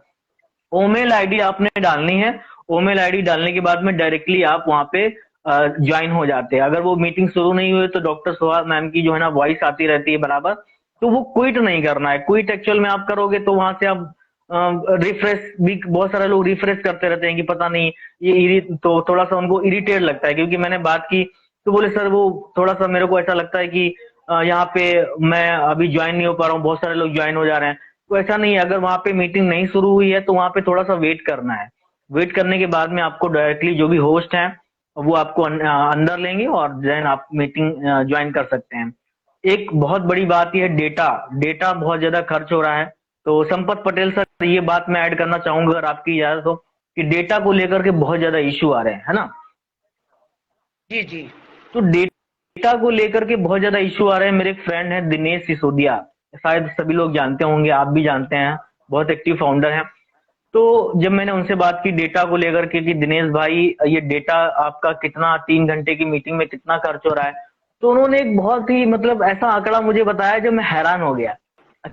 ओमेल आईडी आपने डालनी है। ओमेल आईडी डालने के बाद में डायरेक्टली आप वहां पे ज्वाइन हो जाते हैं। अगर वो मीटिंग शुरू नहीं हुई तो डॉक्टर सोहा मैम की जो है ना वॉइस आती रहती है बराबर, तो वो क्विट नहीं करना है। क्विट एक्चुअल में आप करोगे तो वहां से आप रिफ्रेश भी, बहुत सारे लोग रिफ्रेश करते रहते हैं कि पता नहीं ये तो थोड़ा सा उनको इरिटेट लगता है, क्योंकि मैंने बात की तो बोले सर वो थोड़ा सा मेरे को ऐसा लगता है कि यहाँ पे मैं अभी ज्वाइन नहीं हो पा रहा हूँ, बहुत सारे लोग ज्वाइन हो जा रहे हैं। तो ऐसा नहीं है, अगर वहां पे मीटिंग नहीं शुरू हुई है तो वहां पे थोड़ा सा वेट करना है। वेट करने के बाद में आपको डायरेक्टली जो भी होस्ट है वो आपको अंदर लेंगे और देन आप मीटिंग ज्वाइन कर सकते हैं। एक बहुत बड़ी बात यह है, डेटा बहुत ज्यादा खर्च हो रहा है। तो संपत पटेल सर ये बात मैं ऐड करना चाहूंगा अगर आपकी इजाजत हो, कि डेटा को लेकर के बहुत ज्यादा इश्यू आ रहे हैं, है ना। जी जी। तो डेटा को लेकर के बहुत ज्यादा इश्यू आ रहे हैं। मेरे एक फ्रेंड है दिनेश सिसोदिया, शायद सभी लोग जानते होंगे, आप भी जानते हैं, बहुत एक्टिव फाउंडर हैं। तो जब मैंने उनसे बात की डेटा को लेकर के कि दिनेश भाई ये डेटा आपका कितना, 3 घंटे की मीटिंग में कितना खर्च हो रहा है, तो उन्होंने एक बहुत ही मतलब ऐसा आंकड़ा मुझे बताया जो मैं हैरान हो गया।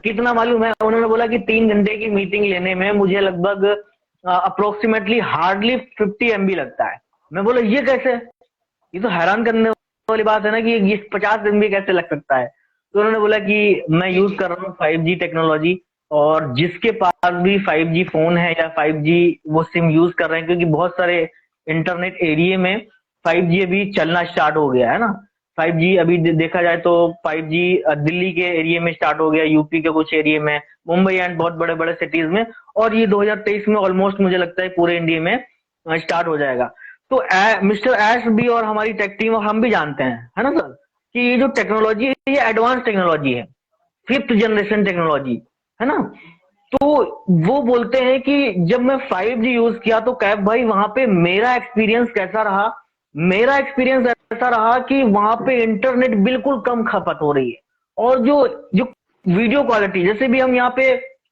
कितना मालूम है, उन्होंने बोला कि 3 घंटे की मीटिंग लेने में मुझे लगभग अप्रोक्सीमेटली हार्डली 50 MB लगता है। मैं बोला ये कैसे, ये तो हैरान करने वाली बात है ना कि ये 50 MB कैसे लग सकता है। तो उन्होंने बोला कि मैं यूज कर रहा हूँ 5G टेक्नोलॉजी, और जिसके पास भी 5G फोन है या 5G वो सिम यूज कर रहे हैं, क्योंकि बहुत सारे इंटरनेट एरिया में 5G अभी चलना स्टार्ट हो गया है ना। 5G अभी देखा जाए तो 5G दिल्ली के एरिया में स्टार्ट हो गया, यूपी के कुछ एरिया में, मुंबई एंड बहुत बड़े बड़े सिटीज में, और ये 2023 में ऑलमोस्ट मुझे लगता है पूरे इंडिया में स्टार्ट हो जाएगा। तो मिस्टर ऐश भी और हमारी टेक टीम और हम भी जानते हैं, है ना सर, कि ये जो टेक्नोलॉजी है ये एडवांस टेक्नोलॉजी है, 5th जनरेशन टेक्नोलॉजी है ना। तो वो बोलते हैं कि जब मैं 5G यूज किया तो कैब भाई वहां पे मेरा एक्सपीरियंस कैसा रहा, मेरा एक्सपीरियंस ऐसा रहा कि वहां पे इंटरनेट बिल्कुल कम खपत हो रही है, और जो वीडियो क्वालिटी, जैसे भी हम यहाँ पे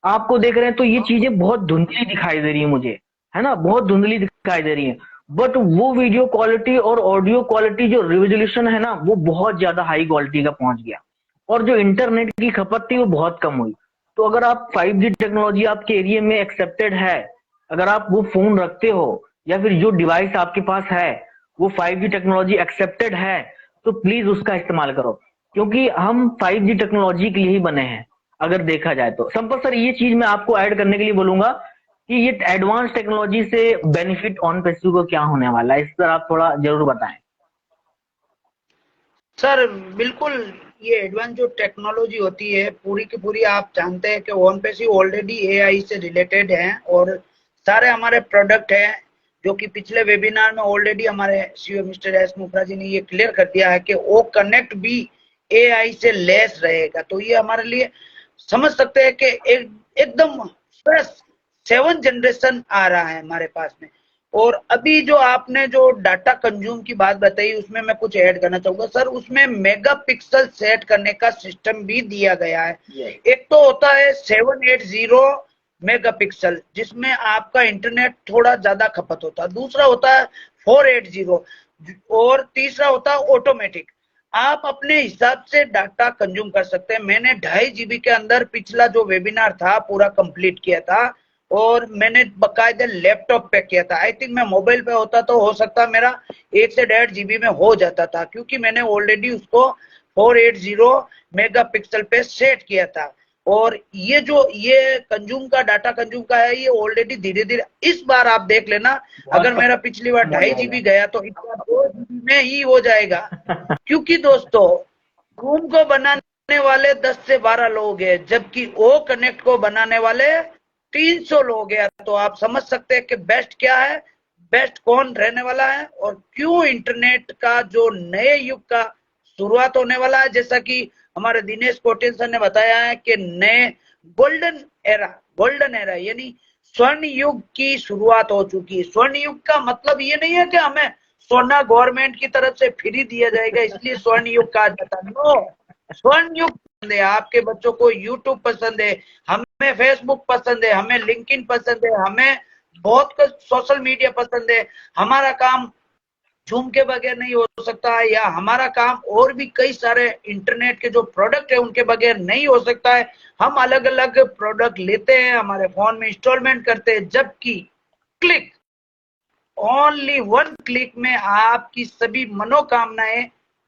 आपको देख रहे हैं तो ये चीजें बहुत धुंधली दिखाई दे रही है मुझे, है ना, बहुत धुंधली दिखाई दे रही है, बट वो वीडियो क्वालिटी और ऑडियो क्वालिटी जो रिजोल्यूशन है ना वो बहुत ज्यादा हाई क्वालिटी का पहुंच गया, और जो इंटरनेट की खपत थी वो बहुत कम हुई। तो अगर आप 5G टेक्नोलॉजी आपके एरिया में एक्सेप्टेड है, अगर आप वो फोन रखते हो या फिर जो डिवाइस आपके पास है वो 5G टेक्नोलॉजी एक्सेप्टेड है, तो प्लीज उसका इस्तेमाल करो, क्योंकि हम 5G टेक्नोलॉजी के लिए ही बने हैं अगर देखा जाए तो। संपत सर ये चीज मैं आपको ऐड करने के लिए बोलूंगा कि ये एडवांस टेक्नोलॉजी से बेनिफिट ऑन पेस्यू को क्या होने वाला है, इस पर आप थोड़ा जरूर बताएं। सर बिल्कुल, ये एडवांस जो टेक्नोलॉजी होती है पूरी की पूरी आप जानते हैं कि ऑन पेस्यू ऑलरेडी AI से रिलेटेड है, और सारे हमारे प्रोडक्ट हैं जो कि पिछले वेबिनार में ऑलरेडी हमारे CEO मिस्टर एस मुखरा जी ने ये क्लियर कर दिया है कि ओ कनेक्ट भी AI से लेस रहेगा। तो ये हमारे लिए समझ सकते हैं कि एकदम फ्रेश 7th जनरेशन आ रहा है हमारे पास में। और अभी जो आपने जो डाटा कंज्यूम की बात बताई उसमें मैं कुछ ऐड करना चाहूंगा सर। उसमें मेगापिक्सल सेट करने का सिस्टम भी दिया गया है। एक तो होता है 780 मेगापिक्सल जिसमें आपका इंटरनेट थोड़ा ज्यादा खपत होता है, दूसरा होता है 480 और तीसरा होता है ऑटोमेटिक। आप अपने हिसाब से डाटा कंज्यूम कर सकते हैं। मैंने 2.5 GB के अंदर पिछला जो वेबिनार था पूरा कंप्लीट किया था, और मैंने बकायदे लैपटॉप पे किया था। आई थिंक मैं मोबाइल पे होता तो हो सकता मेरा 1 से 1.5 GB में हो जाता था, क्योंकि मैंने ऑलरेडी उसको 480 मेगापिक्सल पे सेट किया था। और ये जो ये कंज्यूम का डाटा कंज्यूम का है, ये ऑलरेडी धीरे धीरे इस बार आप देख लेना, अगर मेरा पिछली बार 2.5 GB गया तो इस बार 2 GB में ही हो जाएगा। क्योंकि दोस्तों रूम को बनाने वाले 10 से 12 लोग हैं, जबकि ओ कनेक्ट को बनाने वाले 300 लोग हैं। तो आप समझ सकते हैं कि बेस्ट क्या है, बेस्ट कौन रहने वाला है और क्यों इंटरनेट का जो नए युग का शुरुआत होने वाला है। जैसा कि हमारे दिनेश कोटेन सर ने बताया है कि नए गोल्डन एरा यानी स्वर्ण युग की शुरुआत हो चुकी है। स्वर्ण युग का मतलब ये नहीं है कि हमें सोना गवर्नमेंट की तरफ से फ्री दिया जाएगा इसलिए स्वर्ण युग कहा जाता है। नो, स्वर्ण युग पसंद है, आपके बच्चों को यूट्यूब पसंद है, हमें फेसबुक पसंद है, हमें लिंक्डइन पसंद है, हमें बहुत कुछ सोशल मीडिया पसंद है। हमारा काम जूम के बगैर नहीं हो सकता है, या हमारा काम और भी कई सारे इंटरनेट के जो प्रोडक्ट है उनके बगैर नहीं हो सकता है। हम अलग अलग प्रोडक्ट लेते हैं, हमारे फोन में इंस्टॉलमेंट करते हैं, जबकि क्लिक ओनली 1 क्लिक में आपकी सभी मनोकामनाएं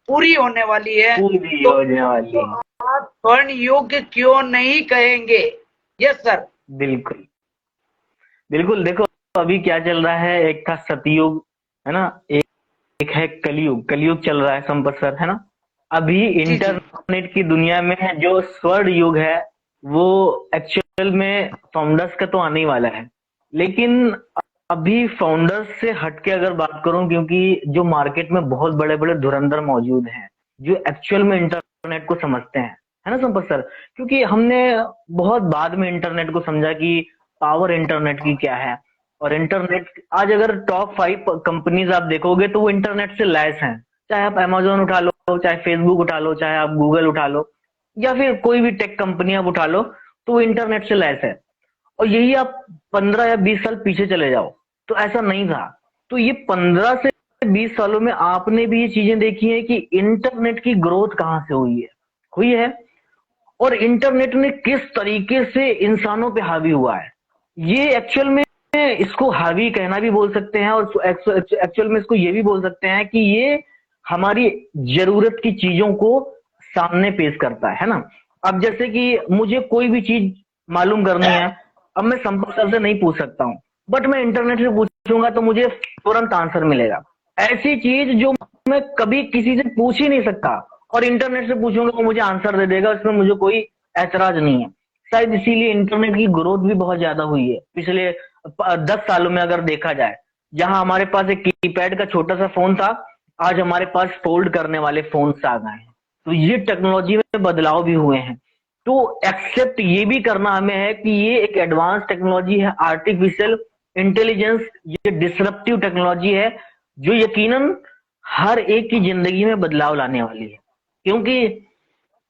पूरी होने वाली है। पूरी होने वाली है। तो आप स्वर्ण युग क्यों नहीं कहेंगे? यस सर, बिल्कुल बिल्कुल। देखो अभी क्या चल रहा है, एक था सतयुग है ना, एक है कलयुग। कलयुग चल रहा है संपत सर, है ना। अभी इंटरनेट की दुनिया में जो स्वर्ण युग है वो एक्चुअल में फाउंडर्स का तो आने ही वाला है, लेकिन अभी फाउंडर्स से हटके अगर बात करूं, क्योंकि जो मार्केट में बहुत बड़े बड़े धुरंधर मौजूद हैं जो एक्चुअल में इंटरनेट को समझते हैं, है ना संपत सर। क्योंकि हमने बहुत बाद में इंटरनेट को समझा कि पावर इंटरनेट की क्या है। और इंटरनेट आज अगर टॉप 5 कंपनीज आप देखोगे तो वो इंटरनेट से लैस हैं। चाहे आप अमेजोन उठा लो, चाहे फेसबुक उठा लो, चाहे आप गूगल उठा लो, या फिर कोई भी टेक कंपनी आप उठा लो, तो वो इंटरनेट से लैस है। और यही आप 15 या 20 साल पीछे चले जाओ तो ऐसा नहीं था। तो ये 15 से 20 सालों में आपने भी ये चीजें देखी है कि इंटरनेट की ग्रोथ कहाँ से हुई है और इंटरनेट ने किस तरीके से इंसानों पे हावी हुआ है। ये एक्चुअल में इसको हावी कहना भी बोल सकते हैं, और एक्चुअल में इसको ये भी बोल सकते हैं कि ये हमारी जरूरत की चीजों को सामने पेश करता है ना। अब जैसे कि मुझे कोई भी चीज मालूम करनी है, अब मैं संपर्क सर से नहीं पूछ सकता हूँ, बट मैं इंटरनेट से पूछूंगा तो मुझे तुरंत आंसर मिलेगा। ऐसी चीज जो मैं कभी किसी से पूछ ही नहीं सकता और इंटरनेट से पूछूंगा वो मुझे आंसर दे देगा, उसमें मुझे कोई ऐतराज नहीं है। शायद इसीलिए इंटरनेट की ग्रोथ भी बहुत ज्यादा हुई है पिछले 10 सालों में। अगर देखा जाए, जहां हमारे पास एक कीपैड का छोटा सा फोन था, आज हमारे पास फोल्ड करने वाले फोन आ गए हैं। तो ये टेक्नोलॉजी में बदलाव भी हुए हैं। तो एक्सेप्ट ये भी करना हमें है कि ये एक एडवांस टेक्नोलॉजी है, आर्टिफिशियल इंटेलिजेंस, ये डिसरप्टिव टेक्नोलॉजी है जो यकीनन हर एक की जिंदगी में बदलाव लाने वाली है। क्योंकि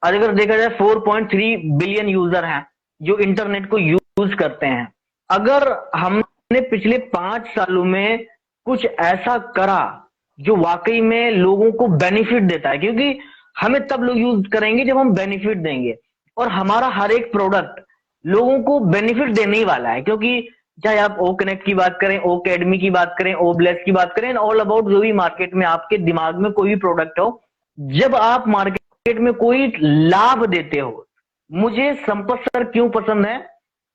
अगर देखा जाए 4.3 बिलियन यूजर हैं जो इंटरनेट को यूज करते हैं। अगर हमने पिछले 5 सालों में कुछ ऐसा करा जो वाकई में लोगों को बेनिफिट देता है, क्योंकि हमें तब लोग यूज करेंगे जब हम बेनिफिट देंगे, और हमारा हर एक प्रोडक्ट लोगों को बेनिफिट देने ही वाला है। क्योंकि चाहे आप ओ कनेक्ट की बात करें, ओ अकेडमी की बात करें, ओ ब्लेस की बात करें, ऑल अबाउट जो भी मार्केट में आपके दिमाग में कोई भी प्रोडक्ट हो, जब आप मार्केट में कोई लाभ देते हो, मुझे संपत सर क्यों पसंद है,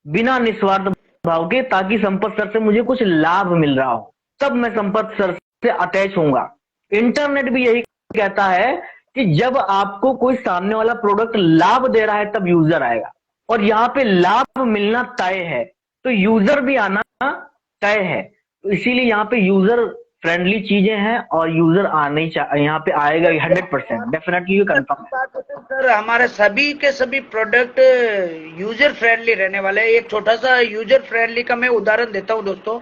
बिना निस्वार्थ भाव के, ताकि संपत सर से मुझे कुछ लाभ मिल रहा हो, तब मैं संपत सर से अटैच होऊंगा। इंटरनेट भी यही कहता है कि जब आपको कोई सामने वाला प्रोडक्ट लाभ दे रहा है तब यूजर आएगा, और यहाँ पे लाभ मिलना तय है तो यूजर भी आना तय है। तो इसीलिए यहाँ पे यूजर फ्रेंडली चीजें हैं और यूजर आने यहाँ पे आएगा 100% डेफिनेटली, ये कंफर्म है सर। हमारे सभी के सभी प्रोडक्ट यूजर फ्रेंडली रहने वाले हैं। एक छोटा सा यूजर फ्रेंडली का मैं उदाहरण देता हूँ दोस्तों।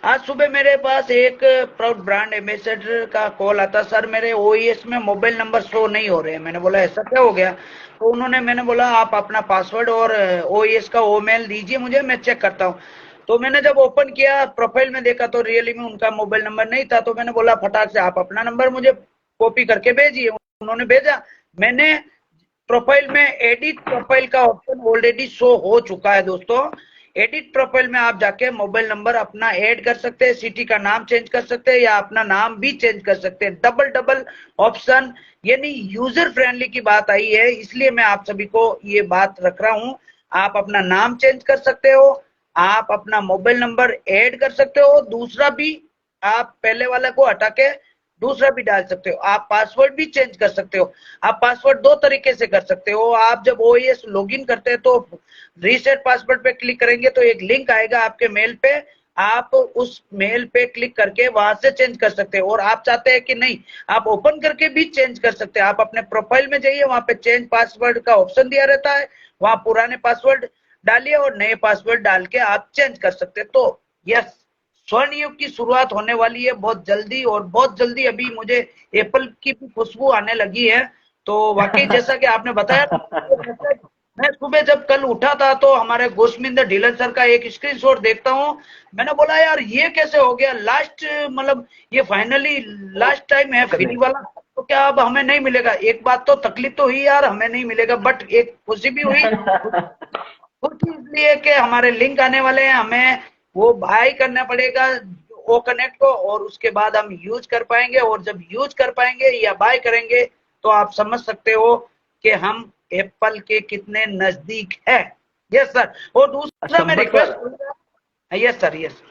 आज सुबह मेरे पास एक प्राउड ब्रांड एम्बेसडर का कॉल आता, सर मेरे ओईएस में मोबाइल नंबर शो नहीं हो रहे हैं। मैंने बोला ऐसा क्या हो गया? तो मैंने बोला आप अपना पासवर्ड और ओईएस का ओमेल दीजिए मुझे, मैं चेक करता हूँ। तो मैंने जब ओपन किया, प्रोफाइल में देखा तो रियली में उनका मोबाइल नंबर नहीं था। तो मैंने बोला फटाक से आप अपना नंबर मुझे कॉपी करके भेजिए। उन्होंने भेजा, मैंने प्रोफाइल में एडिट प्रोफाइल का ऑप्शन ऑलरेडी शो हो चुका है दोस्तों। एडिट प्रोफाइल में आप जाके मोबाइल नंबर अपना ऐड कर सकते हैं, सिटी का नाम चेंज कर सकते हैं या अपना नाम भी चेंज कर सकते हैं। डबल ऑप्शन, यानी यूजर फ्रेंडली की बात आई है, इसलिए मैं आप सभी को ये बात रख रहा हूं। आप अपना नाम चेंज कर सकते हो, आप अपना मोबाइल नंबर ऐड कर सकते हो, दूसरा भी आप पहले वाले को हटा के दूसरा भी डाल सकते हो। आप पासवर्ड भी चेंज कर सकते हो। आप पासवर्ड दो तरीके से कर सकते हो। आप जब ओएस लॉगिन करते हैं तो रीसेट पासवर्ड पे क्लिक करेंगे तो एक लिंक आएगा आपके मेल पे, आप उस मेल पे क्लिक करके वहां से चेंज कर सकते हैं। और आप चाहते हैं कि नहीं, आप ओपन करके भी चेंज कर सकते हैं। आप अपने प्रोफाइल में जाइए, वहां पे चेंज पासवर्ड का ऑप्शन दिया रहता है, वहां पुराने पासवर्ड डालिए और नए पासवर्ड डाल के आप चेंज कर सकते हैं। तो यस, स्वर्ण युग की शुरुआत होने वाली है बहुत जल्दी, और बहुत जल्दी अभी मुझे एप्पल की भी खुशबू आने लगी है। तो वाकई जैसा कि आपने बताया, मैं सुबह जब कल उठा था तो हमारे गोस्मिंदर ढीलन सर का एक स्क्रीनशॉट देखता हूँ, मैंने बोला यार ये कैसे हो गया, लास्ट मतलब ये फाइनली लास्ट टाइम है फ्री वाला, तो क्या अब हमें नहीं मिलेगा। एक बात तो तकलीफ तो हुई यार, हमें नहीं मिलेगा, बट एक खुशी भी हुई। खुशी इसलिए कि हमारे लिंक आने वाले हैं, हमें वो बाय करना पड़ेगा वो कनेक्ट को, और उसके बाद हम यूज कर पाएंगे। और जब यूज कर पाएंगे या बाय करेंगे तो आप समझ सकते हो कि हम एप्पल के कितने नजदीक है। Yes sir. और दूसरा मैं रिक्वेस्ट, यस सर, यस।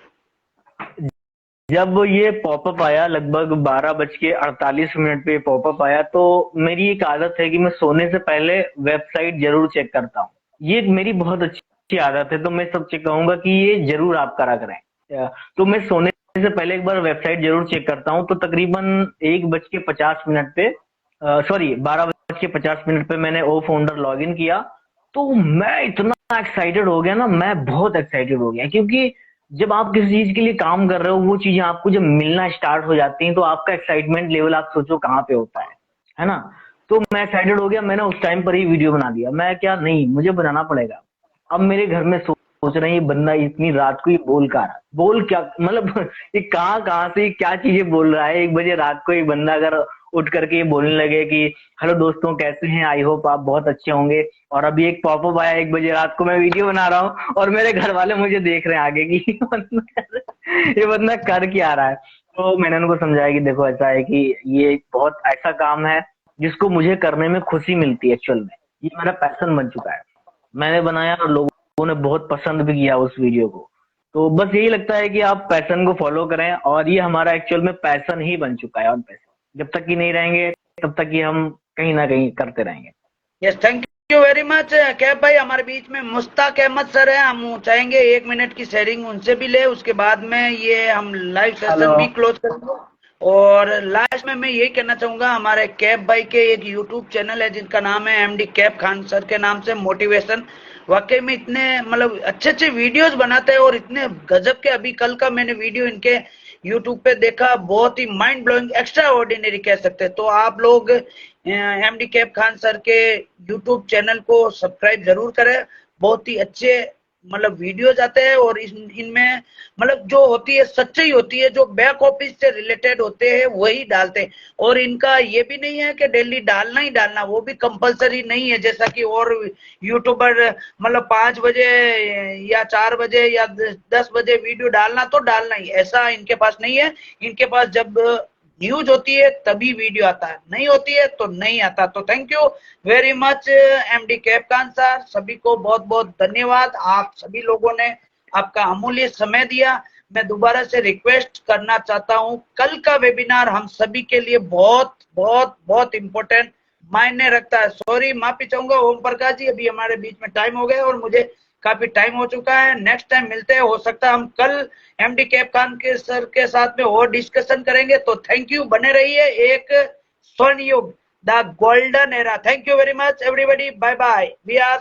जब ये पॉपअप आया लगभग 12:48 पे पॉपअप आया, तो मेरी एक आदत है कि मैं सोने से पहले वेबसाइट जरूर चेक करता हूँ। ये मेरी बहुत अच्छी आदत है, तो मैं सबसे कहूंगा कि ये जरूर आप करा करें। तो मैं सोने से पहले एक बार वेबसाइट जरूर चेक करता हूँ। तो तकरीबन 1:50 पे, सॉरी 12:50 पे मैंने ओ फाउंडर लॉग इन किया। तो मैं इतना एक्साइटेड हो गया ना, मैं बहुत एक्साइटेड हो गया, क्योंकि जब आप किसी चीज के लिए काम कर रहे हो, वो चीजें आपको जब मिलना स्टार्ट हो जाती हैं तो आपका एक्साइटमेंट लेवल आप सोचो कहाँ पे होता है ना। तो मैं एक्साइटेड हो गया, मैंने उस टाइम पर ही वीडियो बना दिया। मैं क्या, नहीं मुझे बनाना पड़ेगा। अब मेरे घर में सोच रहे हैं ये बंदा इतनी रात को ये बोल क्या, मतलब ये कहाँ से क्या चीजें बोल रहा है। 1 बजे रात को एक बंदा अगर उठ करके ये बोलने लगे कि हेलो दोस्तों कैसे हैं, आई होप आप बहुत अच्छे होंगे, और अभी एक पॉपअप आया 1 बजे रात को, मैं वीडियो बना रहा हूँ और मेरे घर वाले मुझे देख रहे हैं आगे की ये बंदा कर क्या रहा है। तो मैंने उनको समझाया कि देखो ऐसा है कि ये बहुत ऐसा काम है जिसको मुझे करने में खुशी मिलती है। एक्चुअल में ये मेरा पैशन बन चुका है। मैंने बनाया और लोगों ने बहुत पसंद भी किया उस वीडियो को। तो बस यही लगता है कि आप पैशन को फॉलो करें, और ये हमारा एक्चुअल में पैशन ही बन चुका है। और पैशन जब तक कि नहीं रहेंगे तब तक कि हम कहीं ना कहीं करते रहेंगे। Yes, thank you very much cab भाई। हमारे बीच में मुश्ताक अहमद सर है, हम चाहेंगे 1 मिनट की शेयरिंग उनसे भी ले, उसके बाद में ये हम लाइव सेशन भी क्लोज करेंगे। और लास्ट में मैं यही कहना चाहूंगा, हमारे कैब भाई के एक यूट्यूब चैनल है जिनका नाम है MD कैब खान सर के नाम से मोटिवेशन। वाकई में इतने मतलब अच्छे वीडियोस बनाते हैं और इतने गजब के, अभी कल का मैंने वीडियो इनके यूट्यूब पे देखा, बहुत ही माइंड ब्लोइंग, एक्स्ट्रा ऑर्डिनरी कह सकते हैं। तो आप लोग MD कैब खान सर के यूट्यूब चैनल को सब्सक्राइब जरूर करें। बहुत ही अच्छे मतलब वीडियोज आते हैं और इनमें मतलब जो होती है सच्चाई होती है, जो बैक ऑफिस से रिलेटेड होते हैं वही डालते हैं। और इनका ये भी नहीं है कि डेली डालना ही डालना, वो भी कंपलसरी नहीं है जैसा कि और यूट्यूबर मतलब 5 बजे या 4 बजे या 10 बजे वीडियो डालना तो डालना ही, ऐसा इनके पास नहीं है। इनके पास जब न्यूज होती है तभी वीडियो आता है, नहीं होती है तो नहीं आता। तो thank you very much MD cab Khan sir, सभी को बहुत बहुत धन्यवाद। आप सभी लोगों ने आपका अमूल्य समय दिया। मैं दोबारा से रिक्वेस्ट करना चाहता हूं, कल का वेबिनार हम सभी के लिए बहुत बहुत बहुत इंपॉर्टेंट मायने रखता है। सॉरी, माफी चाहूंगा ओम प्रकाश जी, अभी हमारे बीच में टाइम हो गया और मुझे काफी टाइम हो चुका है। नेक्स्ट टाइम मिलते हैं, हो सकता है हम कल MD कैब खान के सर के साथ में और डिस्कशन करेंगे। तो थैंक यू, बने रहिए। एक स्वर्ण युग, the golden era. Thank you very much everybody, bye bye. We are